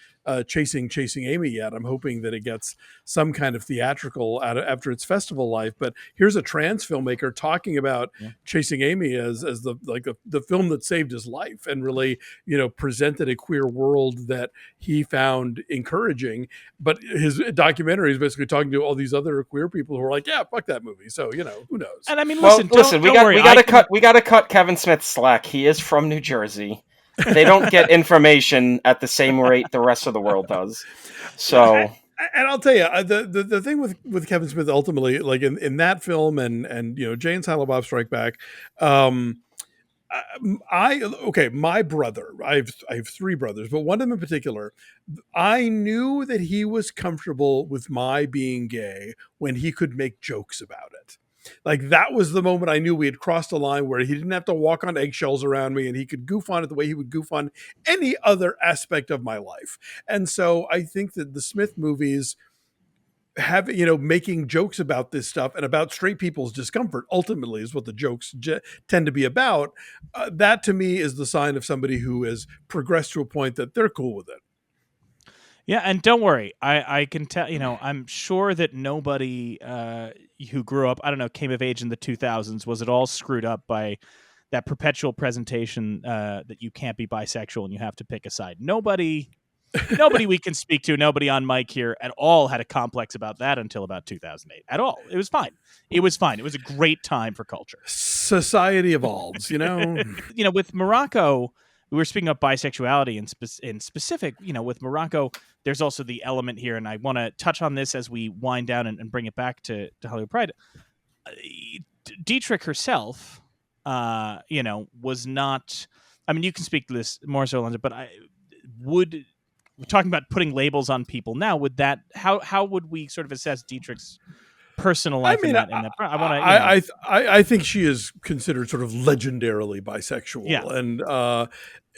Chasing Amy yet. I'm hoping that it gets some kind of theatrical after its festival life. But here's a trans filmmaker talking about Chasing Amy as the film that saved his life and really, you know, presented a queer world that he found encouraging. But his documentary is basically talking to all these other queer people who are like, yeah, fuck that movie. So, you know, who knows? And I mean, listen, we got to cut Kevin Smith slack. He is from New Jersey. They don't get information at the same rate the rest of the world does. So, and I'll tell you, the thing with Kevin Smith ultimately, like in that film and you know, Jay and Silent Bob Strike Back, my brother, I have 3 brothers, but one of them in particular, I knew that he was comfortable with my being gay when he could make jokes about it. Like, that was the moment I knew we had crossed a line where he didn't have to walk on eggshells around me and he could goof on it the way he would goof on any other aspect of my life. And so I think that the Smith movies have, you know, making jokes about this stuff and about straight people's discomfort ultimately is what the jokes tend to be about. That to me is the sign of somebody who has progressed to a point that they're cool with it. Yeah, and don't worry, I can tell, you know, I'm sure that nobody who grew up, I don't know, came of age in the 2000s was at all screwed up by that perpetual presentation that you can't be bisexual and you have to pick a side. Nobody we can speak to, nobody on mic here at all had a complex about that until about 2008 at all. It was fine. It was a great time for culture. Society evolves, you know. You know, with Morocco, we were speaking of bisexuality in specific, you know, with Morocco, there's also the element here, and I want to touch on this as we wind down and bring it back to Hollywood Pride. Dietrich herself, you know, was not, I mean, you can speak to this more so, Alonso, but we're talking about putting labels on people now, would that, how would we sort of assess Dietrich's personal life? I mean, I think she is considered sort of legendarily bisexual. Yeah. And,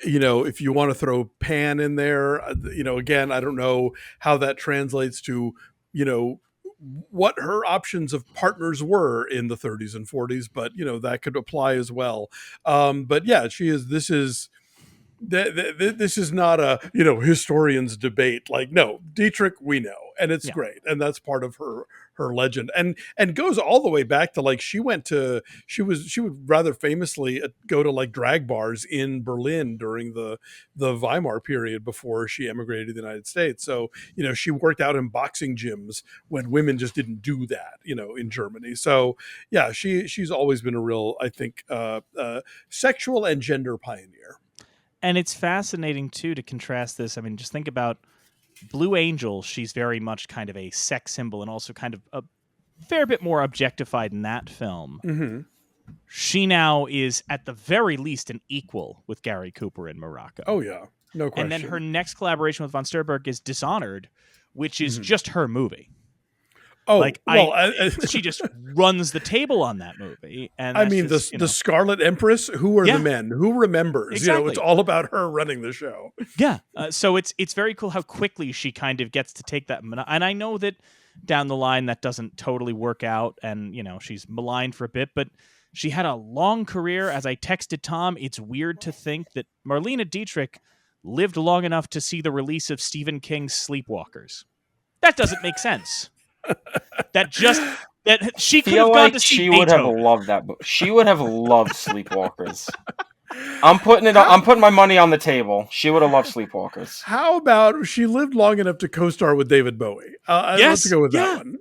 you know, if you want to throw pan in there, you know, again, I don't know how that translates to, you know, what her options of partners were in the 30s and 40s, but, you know, that could apply as well. But yeah, this is not a, you know, historians debate. Like, no, Dietrich, we know, and it's great, and that's part of her legend, and goes all the way back to, like, she would rather famously go to like drag bars in Berlin during the Weimar period before she emigrated to the United States. So, you know, she worked out in boxing gyms when women just didn't do that, you know, in Germany. So yeah, she's always been a real, I think, sexual and gender pioneer. And it's fascinating, too, to contrast this. I mean, just think about Blue Angel. She's very much kind of a sex symbol and also kind of a fair bit more objectified in that film. Mm-hmm. She now is, at the very least, an equal with Gary Cooper in Morocco. Oh, yeah. No question. And then her next collaboration with von Sternberg is Dishonored, which is just her movie. Oh, Like well, she just runs the table on that movie, and I that's mean, just, the Scarlet Empress. Who are Yeah. the men? Who remembers? You know, it's Exactly. all about her running the show. Yeah. So it's very cool how quickly she kind of gets to take that. And I know that down the line that doesn't totally work out, and she's maligned for a bit, but she had a long career. As I texted Tom, it's weird to think that Marlene Dietrich lived long enough to see the release of Stephen King's Sleepwalkers. That doesn't make sense. That she could have Feel gone like to see she would have Beethoven. loved that book. She would have loved Sleepwalkers. I'm putting my money on the table. She would have loved Sleepwalkers. How about she lived long enough to co-star with David Bowie? Let's go with that one.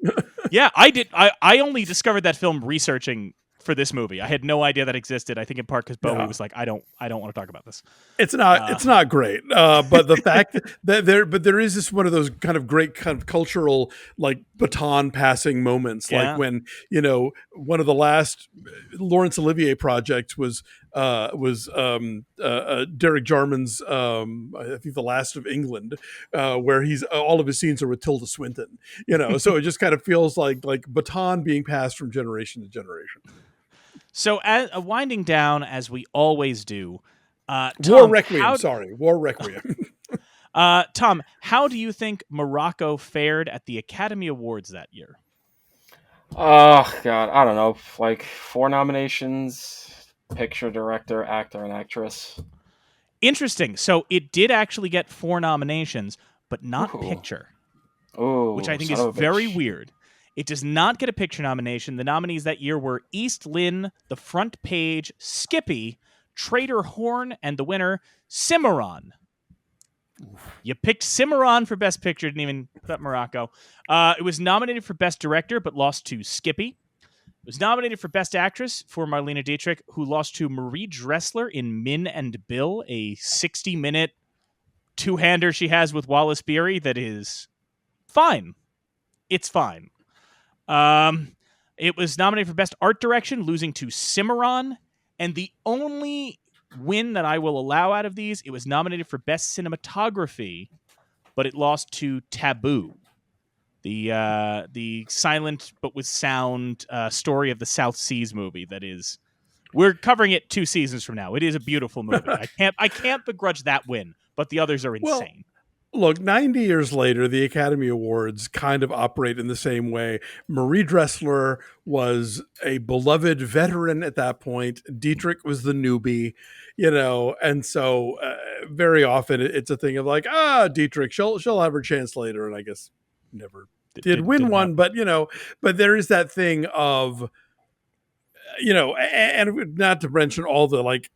Yeah, I did. I only discovered that film researching for this movie. I had no idea that existed. I think in part because Bowie was like, I don't want to talk about this. It's not great. But the fact that there is this one of those kind of great kind of cultural like baton passing moments, like when one of the last Laurence Olivier projects was Derek Jarman's I think The Last of England, where he's all of his scenes are with Tilda Swinton. So it just kind of feels like baton being passed from generation to generation. So, winding down as we always do, Tom, War Requiem. War Requiem. Tom, how do you think Morocco fared at the Academy Awards that year? Oh God, I don't know. Like 4 nominations: picture, director, actor, and actress. Interesting. So it did actually get 4 nominations, but not picture, which I think is very weird. It does not get a picture nomination. The nominees that year were East Lynne, The Front Page, Skippy, Trader Horn, and the winner, Cimarron. You picked Cimarron for Best Picture, didn't even put up Morocco. It was nominated for Best Director, but lost to Skippy. It was nominated for Best Actress for Marlene Dietrich, who lost to Marie Dressler in Min and Bill, a 60-minute two-hander she has with Wallace Beery that is fine. It's fine. It was nominated for Best Art Direction, losing to Cimarron. And the only win that I will allow out of these, it was nominated for Best Cinematography, but it lost to Taboo, the silent but with sound story of the South Seas movie. That is, we're covering it 2 seasons from now. It is a beautiful movie. I can't begrudge that win, but the others are insane. Look, 90 years later, the Academy Awards kind of operate in the same way. Marie Dressler was a beloved veteran at that point. Dietrich was the newbie, and so very often it's a thing of like, Dietrich, she'll have her chance later, and I guess never did win one. But but there is that thing of, and not to mention all the like.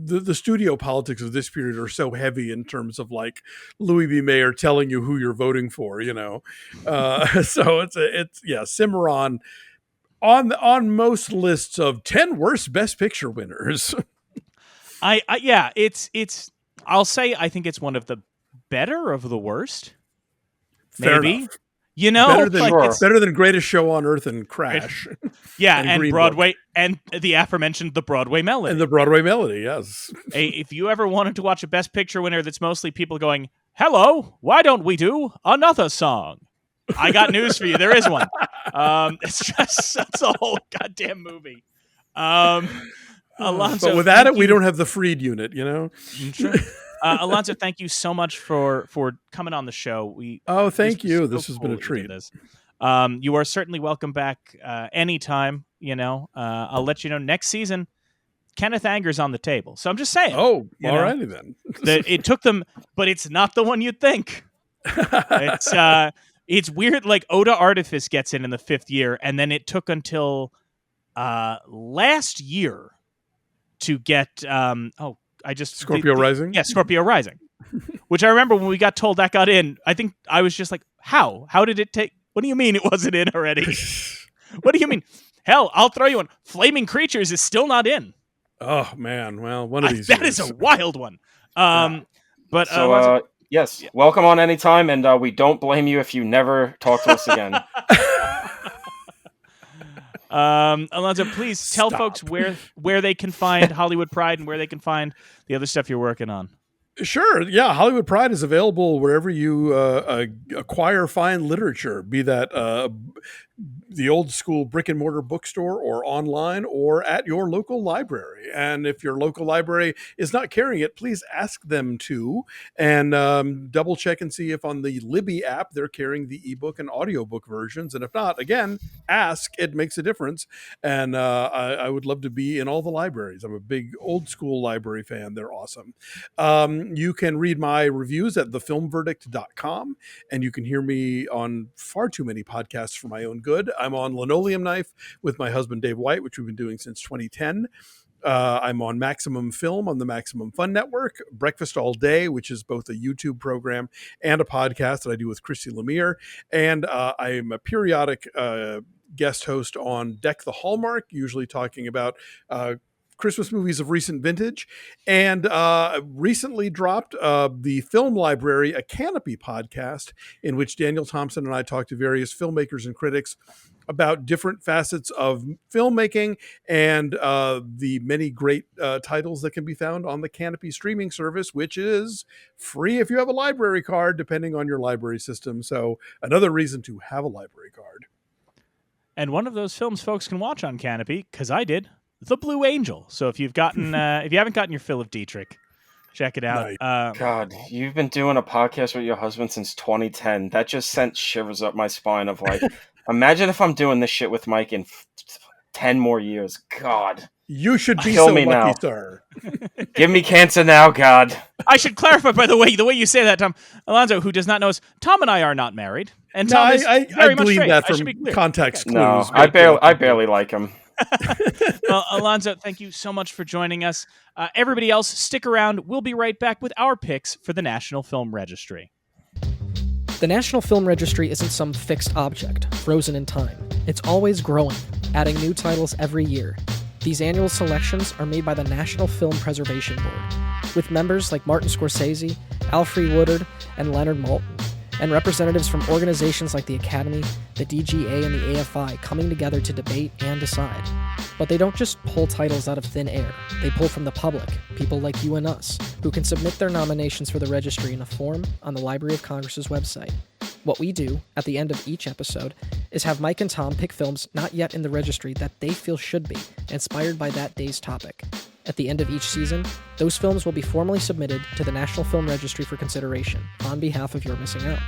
The studio politics of this period are so heavy in terms of like Louis B. Mayer telling you who you're voting for, so it's Cimarron on most lists of 10 worst Best Picture winners. It's I'll say I think it's one of the better of the worst. Fair maybe enough. Better than Greatest Show on Earth and Crash. and Broadway Book. And the aforementioned The Broadway Melody. And The Broadway Melody, yes. Hey, if you ever wanted to watch a Best Picture winner that's mostly people going, hello, why don't we do another song? I got news for you. There is one. It's a whole goddamn movie. Alonso, but without it, we don't have the Freed unit, Sure. Alonso, thank you so much for coming on the show. Thank you. This has been a treat. You are certainly welcome back anytime. I'll let you know next season. Kenneth Anger's on the table, so I'm just saying. Oh, alrighty then. It took them, but it's not the one you'd think. It's weird. Like Oda Artifice gets in the 5th year, and then it took until last year to get Scorpio Rising? Yeah, Scorpio Rising. Which I remember when we got told that got in, I think I was just like, how? How did it take? What do you mean it wasn't in already? What do you mean? Hell, I'll throw you one. Flaming Creatures is still not in. Oh, man. Well, one of these That is a wild one. But yes, welcome on anytime, and we don't blame you if you never talk to us again. Alonso, please tell folks where they can find Hollywood Pride and where they can find the other stuff you're working on. Sure. Yeah. Hollywood Pride is available wherever you acquire fine literature, be that the old school brick and mortar bookstore or online or at your local library. And if your local library is not carrying it, please ask them to, and double check and see if on the Libby app they're carrying the ebook and audiobook versions. And if not, again, ask. It makes a difference. And I would love to be in all the libraries. I'm a big old school library fan. They're awesome. You can read my reviews at thefilmverdict.com, and you can hear me on far too many podcasts for my own good. I'm on Linoleum Knife with my husband, Dave White, which we've been doing since 2010. I'm on Maximum Film on the Maximum Fun Network, Breakfast All Day, which is both a YouTube program and a podcast that I do with Christy Lemire. And I'm a periodic guest host on Deck the Hallmark, usually talking about Christmas movies of recent vintage, and recently dropped the Film Library, a Canopy podcast, in which Daniel Thompson and I talk to various filmmakers and critics about different facets of filmmaking and the many great titles that can be found on the Canopy streaming service, which is free if you have a library card, depending on your library system. So another reason to have a library card. And one of those films folks can watch on Canopy, because I did, The Blue Angel. So if you've gotten, if you haven't gotten your fill of Dietrich, check it out. Nice. God, you've been doing a podcast with your husband since 2010. That just sent shivers up my spine of like, imagine if I'm doing this shit with Mike in 10 more years. God. You should be Kill so me lucky, now. sir. Give me cancer now, God. I should clarify, by the way you say that, Tom. Alonso, who does not know us, Tom and I are not married. And Tom is very I much gleaned straight. that I should be from clear. context clues. No, but, I barely like him. Well, Alonso, thank you so much for joining us. Everybody else, stick around. We'll be right back with our picks for the National Film Registry. The National Film Registry isn't some fixed object, frozen in time. It's always growing, adding new titles every year. These annual selections are made by the National Film Preservation Board, with members like Martin Scorsese, Alfre Woodard, and Leonard Maltin, and representatives from organizations like the Academy, the DGA, and the AFI coming together to debate and decide. But they don't just pull titles out of thin air. They pull from the public, people like you and us, who can submit their nominations for the registry in a form on the Library of Congress's website. What we do, at the end of each episode, is have Mike and Tom pick films not yet in the registry that they feel should be, inspired by that day's topic. At the end of each season, those films will be formally submitted to the National Film Registry for consideration, on behalf of You're Missing Out.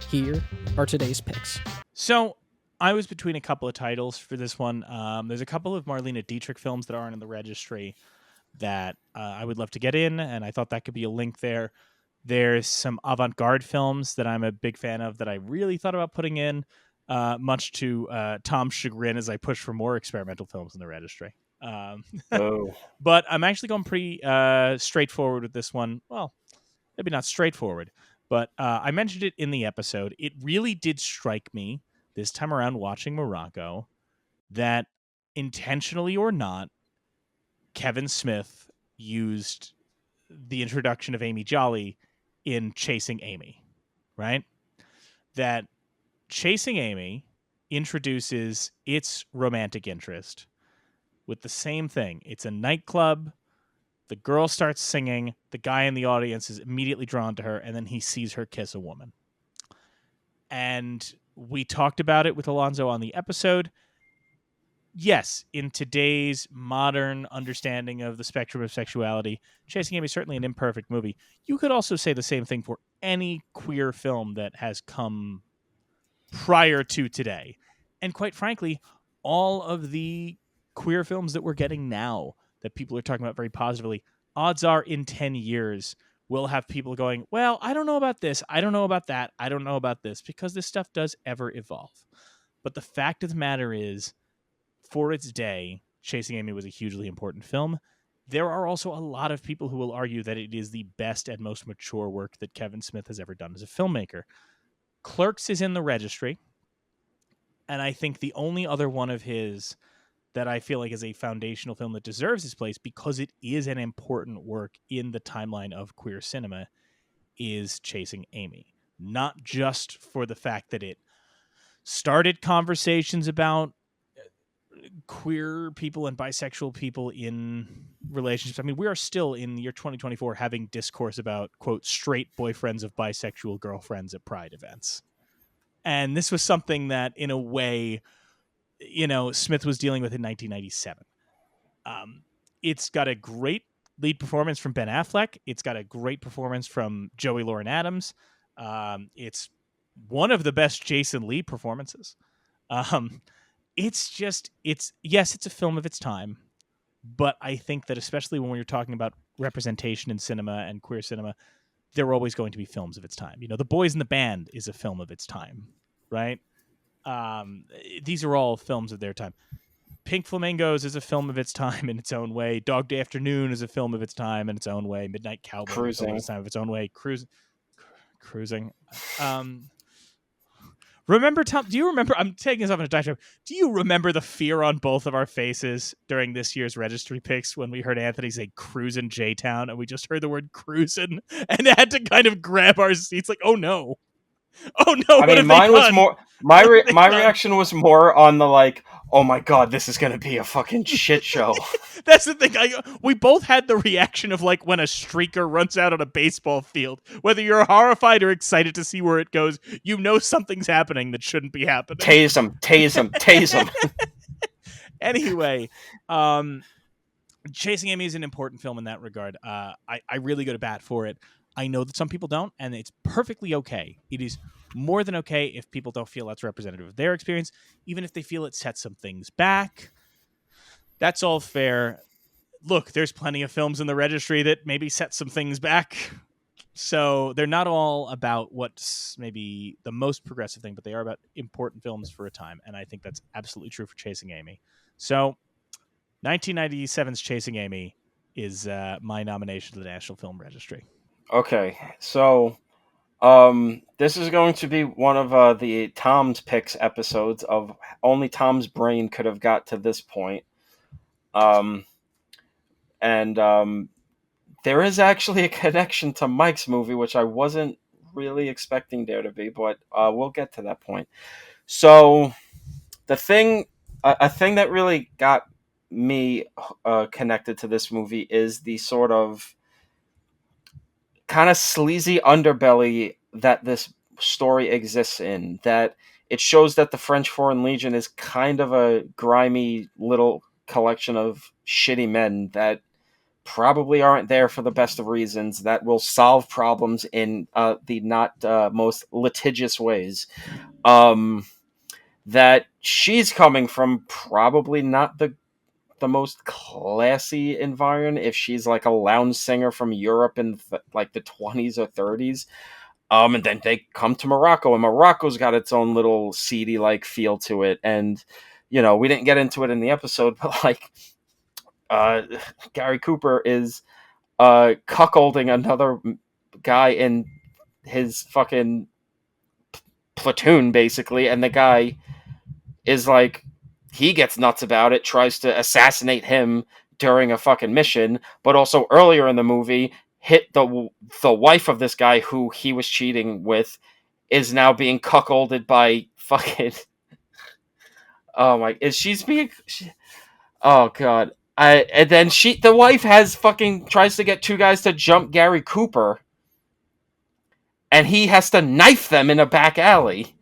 Here are today's picks. So, I was between a couple of titles for this one. There's a couple of Marlene Dietrich films that aren't in the registry that I would love to get in, and I thought that could be a link there. There's some avant-garde films that I'm a big fan of that I really thought about putting in, much to Tom's chagrin as I push for more experimental films in the registry. Oh. But I'm actually going pretty straightforward with this one. Well, maybe not straightforward, but I mentioned it in the episode. It really did strike me this time around watching Morocco that, intentionally or not, Kevin Smith used the introduction of Amy Jolly in Chasing Amy, right? That Chasing Amy introduces its romantic interest with the same thing. It's a nightclub. The girl starts singing. The guy in the audience is immediately drawn to her, and then he sees her kiss a woman. And we talked about it with Alonso on the episode. Yes, in today's modern understanding of the spectrum of sexuality, Chasing Amy is certainly an imperfect movie. You could also say the same thing for any queer film that has come prior to today. And quite frankly, all of the queer films that we're getting now that people are talking about very positively, odds are in 10 years, we'll have people going, well, I don't know about this. I don't know about that. I don't know about this, because this stuff does ever evolve. But the fact of the matter is, for its day, Chasing Amy was a hugely important film. There are also a lot of people who will argue that it is the best and most mature work that Kevin Smith has ever done as a filmmaker. Clerks is in the registry, and I think the only other one of his that I feel like is a foundational film that deserves his place, because it is an important work in the timeline of queer cinema, is Chasing Amy. Not just for the fact that it started conversations about queer people and bisexual people in relationships. I mean, we are still in the year 2024 having discourse about, quote, straight boyfriends of bisexual girlfriends at pride events. And this was something that, in a way, Smith was dealing with in 1997. It's got a great lead performance from Ben Affleck. It's got a great performance from Joey Lauren Adams. It's one of the best Jason Lee performances. It's a film of its time, but I think that especially when you're talking about representation in cinema and queer cinema, there are always going to be films of its time. The Boys in the Band is a film of its time, right? These are all films of their time. Pink Flamingos is a film of its time in its own way. Dog Day Afternoon is a film of its time in its own way. Midnight Cowboy is a film of its time of its own way. Cruising. Remember, Tom? Do you remember? I'm taking this off in a diatribe. Do you remember the fear on both of our faces during this year's registry picks when we heard Anthony say "cruisin' J-Town" and we just heard the word "cruisin" and had to kind of grab our seats, like, "Oh no, oh no!" I mean, mine was more. My reaction was more on the like, "Oh my god, this is gonna be a fucking shit show." That's the thing. We both had the reaction of like when a streaker runs out on a baseball field. Whether you're horrified or excited to see where it goes, something's happening that shouldn't be happening. Tase him. Anyway, Chasing Amy is an important film in that regard. I really go to bat for it. I know that some people don't, and it's perfectly okay. It is more than okay if people don't feel that's representative of their experience, even if they feel it sets some things back. That's all fair. Look, there's plenty of films in the registry that maybe set some things back. So they're not all about what's maybe the most progressive thing, but they are about important films for a time. And I think that's absolutely true for Chasing Amy. So 1997's Chasing Amy is my nomination to the National Film Registry. Okay, so this is going to be one of the Tom's Picks episodes of only Tom's brain could have got to this point. There is actually a connection to Mike's movie, which I wasn't really expecting there to be, but we'll get to that point. So a thing that really got me connected to this movie is the sort of kind of sleazy underbelly that this story exists in, that it shows that the French Foreign Legion is kind of a grimy little collection of shitty men that probably aren't there for the best of reasons, that will solve problems in the not most litigious ways. That she's coming from probably not the most classy environment if she's like a lounge singer from Europe in like the 20s or 30s. And then they come to Morocco, and Morocco's got its own little seedy like feel to it. And we didn't get into it in the episode, but like Gary Cooper is cuckolding another guy in his fucking platoon basically, and the guy is like, he gets nuts about it, tries to assassinate him during a fucking mission, but also earlier in the movie hit the wife of this guy who he was cheating with, is now being cuckolded by fucking oh my, oh god. And then the wife tries to get two guys to jump Gary Cooper, and he has to knife them in a back alley.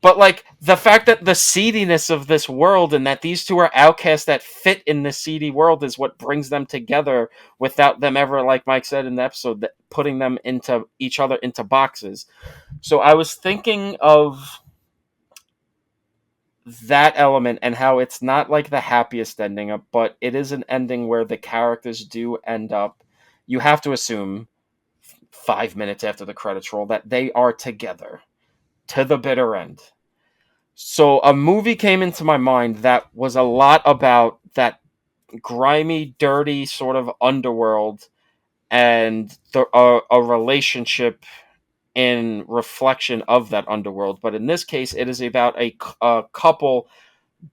But like the fact that the seediness of this world and that these two are outcasts that fit in the seedy world is what brings them together, without them ever, like Mike said in the episode, putting them into each other into boxes. So I was thinking of that element and how it's not like the happiest ending, but it is an ending where the characters do end up, you have to assume 5 minutes after the credits roll, that they are together to the bitter end. So a movie came into my mind that was a lot about that grimy, dirty sort of underworld and a relationship in reflection of that underworld. But in this case, it is about a couple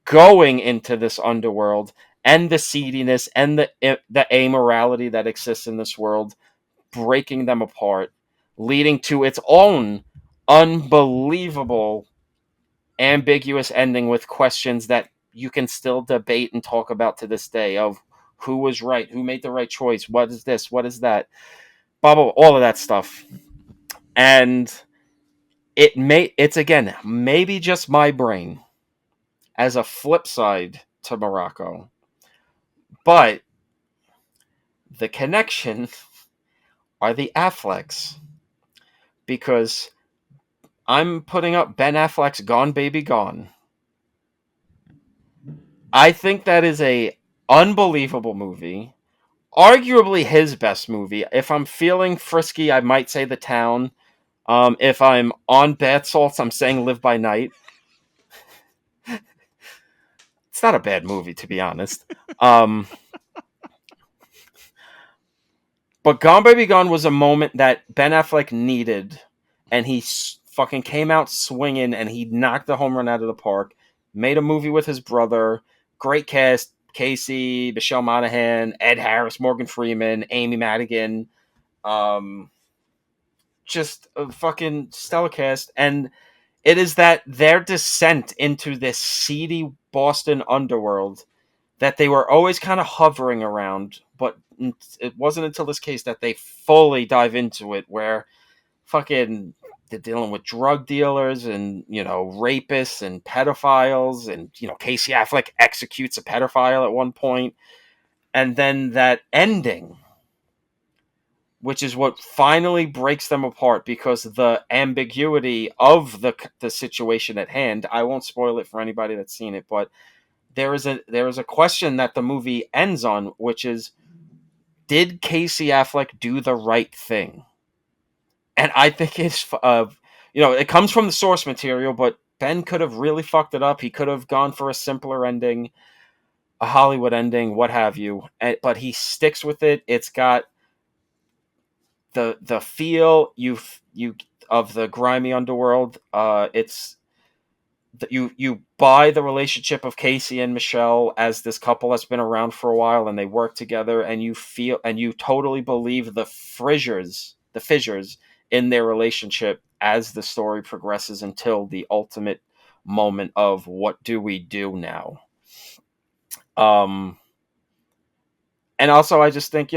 going into this underworld and the seediness and the amorality that exists in this world, breaking them apart, leading to its own unbelievable ambiguous ending with questions that you can still debate and talk about to this day of who was right, who made the right choice, what is this, what is that, blah, blah, all of that stuff. And it's again, maybe just my brain as a flip side to Morocco, but the connection are the Afflecks, because I'm putting up Ben Affleck's Gone Baby Gone. I think that is a unbelievable movie. Arguably his best movie. If I'm feeling frisky, I might say The Town. If I'm on bath salts, I'm saying Live by Night. It's not a bad movie, to be honest. But Gone Baby Gone was a moment that Ben Affleck needed, and he fucking came out swinging, and he knocked the home run out of the park. Made a movie with his brother. Great cast. Casey, Michelle Monaghan, Ed Harris, Morgan Freeman, Amy Madigan. Just a fucking stellar cast. And it is that their descent into this seedy Boston underworld that they were always kind of hovering around, but it wasn't until this case that they fully dive into it, where fucking they're dealing with drug dealers and, rapists and pedophiles, and, Casey Affleck executes a pedophile at one point. And then that ending, which is what finally breaks them apart, because the ambiguity of the situation at hand, I won't spoil it for anybody that's seen it, but there is a question that the movie ends on, which is, did Casey Affleck do the right thing? And I think it's, it comes from the source material, but Ben could have really fucked it up. He could have gone for a simpler ending, a Hollywood ending, what have you. But he sticks with it. It's got the feel you of the grimy underworld. It's you buy the relationship of Casey and Michelle as this couple that's been around for a while, and they work together, and you totally believe the fissures in their relationship as the story progresses until the ultimate moment of what do we do now. And also I just think,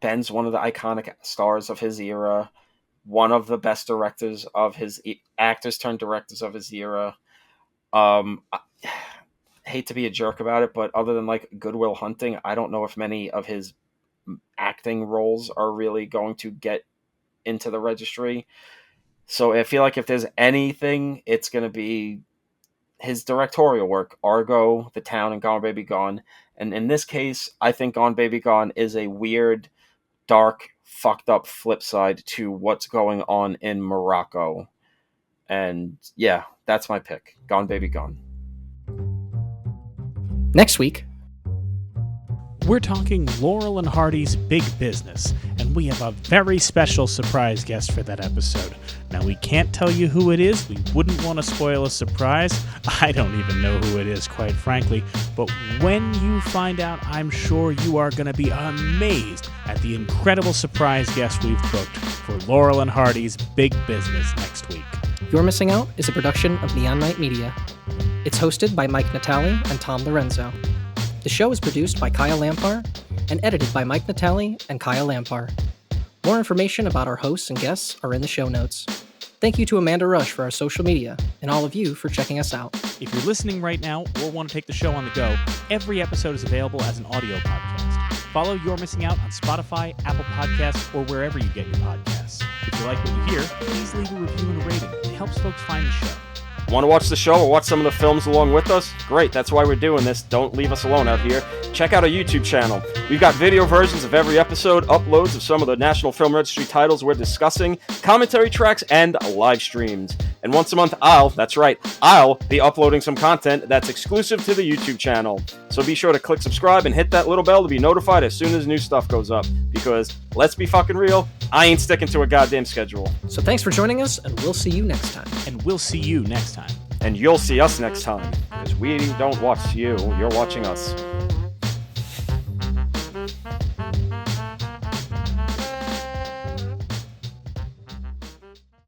Ben's one of the iconic stars of his era, one of the best directors of his actors turned directors of his era. I hate to be a jerk about it, but other than like Good Will Hunting, I don't know if many of his acting roles are really going to get into the registry. So I feel like if there's anything, it's going to be his directorial work, Argo, The Town, and Gone Baby Gone. And in this case, I think Gone Baby Gone is a weird, dark, fucked up flip side to what's going on in Morocco. And yeah, that's my pick. Gone Baby Gone. Next week, we're talking Laurel and Hardy's Big Business, and we have a very special surprise guest for that episode. Now, we can't tell you who it is. We wouldn't want to spoil a surprise. I don't even know who it is, quite frankly. But when you find out, I'm sure you are going to be amazed at the incredible surprise guest we've booked for Laurel and Hardy's Big Business next week. You're Missing Out is a production of Neon Night Media. It's hosted by Mike Natale and Tom Lorenzo. The show is produced by Kyle Lampar and edited by Mike Natale and Kyle Lampar. More information about our hosts and guests are in the show notes. Thank you to Amanda Rush for our social media, and all of you for checking us out. If you're listening right now or want to take the show on the go, every episode is available as an audio podcast. Follow You're Missing Out on Spotify, Apple Podcasts, or wherever you get your podcasts. If you like what you hear, please leave a review and a rating. It helps folks find the show. Want to watch the show or watch some of the films along with us? Great, that's why we're doing this. Don't leave us alone out here. Check out our YouTube channel. We've got video versions of every episode, uploads of some of the National Film Registry titles we're discussing, commentary tracks, and live streams. And once a month, I'll be uploading some content that's exclusive to the YouTube channel. So be sure to click subscribe and hit that little bell to be notified as soon as new stuff goes up. Because, let's be fucking real, I ain't sticking to a goddamn schedule. So thanks for joining us, and we'll see you next time. And we'll see you next time. And you'll see us next time. Because we don't watch you, you're watching us.